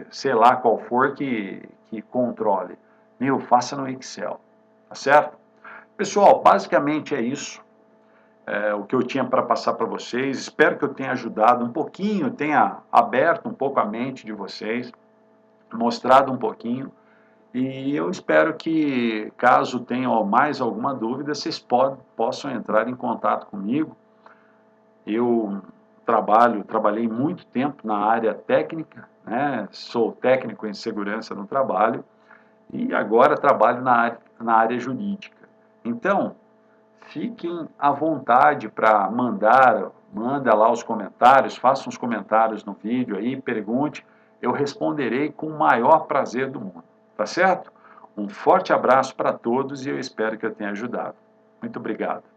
A: sei lá qual for que controle. Meu, faça no Excel, tá certo? Pessoal, basicamente é isso. O que eu tinha para passar para vocês. Espero que eu tenha ajudado um pouquinho, tenha aberto um pouco a mente de vocês, mostrado um pouquinho. E eu espero que, caso tenham mais alguma dúvida, vocês possam entrar em contato comigo. Eu trabalhei muito tempo na área técnica, né? Sou técnico em segurança no trabalho e agora trabalho na área jurídica. Então, fiquem à vontade para manda lá os comentários, faça uns comentários no vídeo aí, pergunte, eu responderei com o maior prazer do mundo, tá certo? Um forte abraço para todos e eu espero que eu tenha ajudado. Muito obrigado.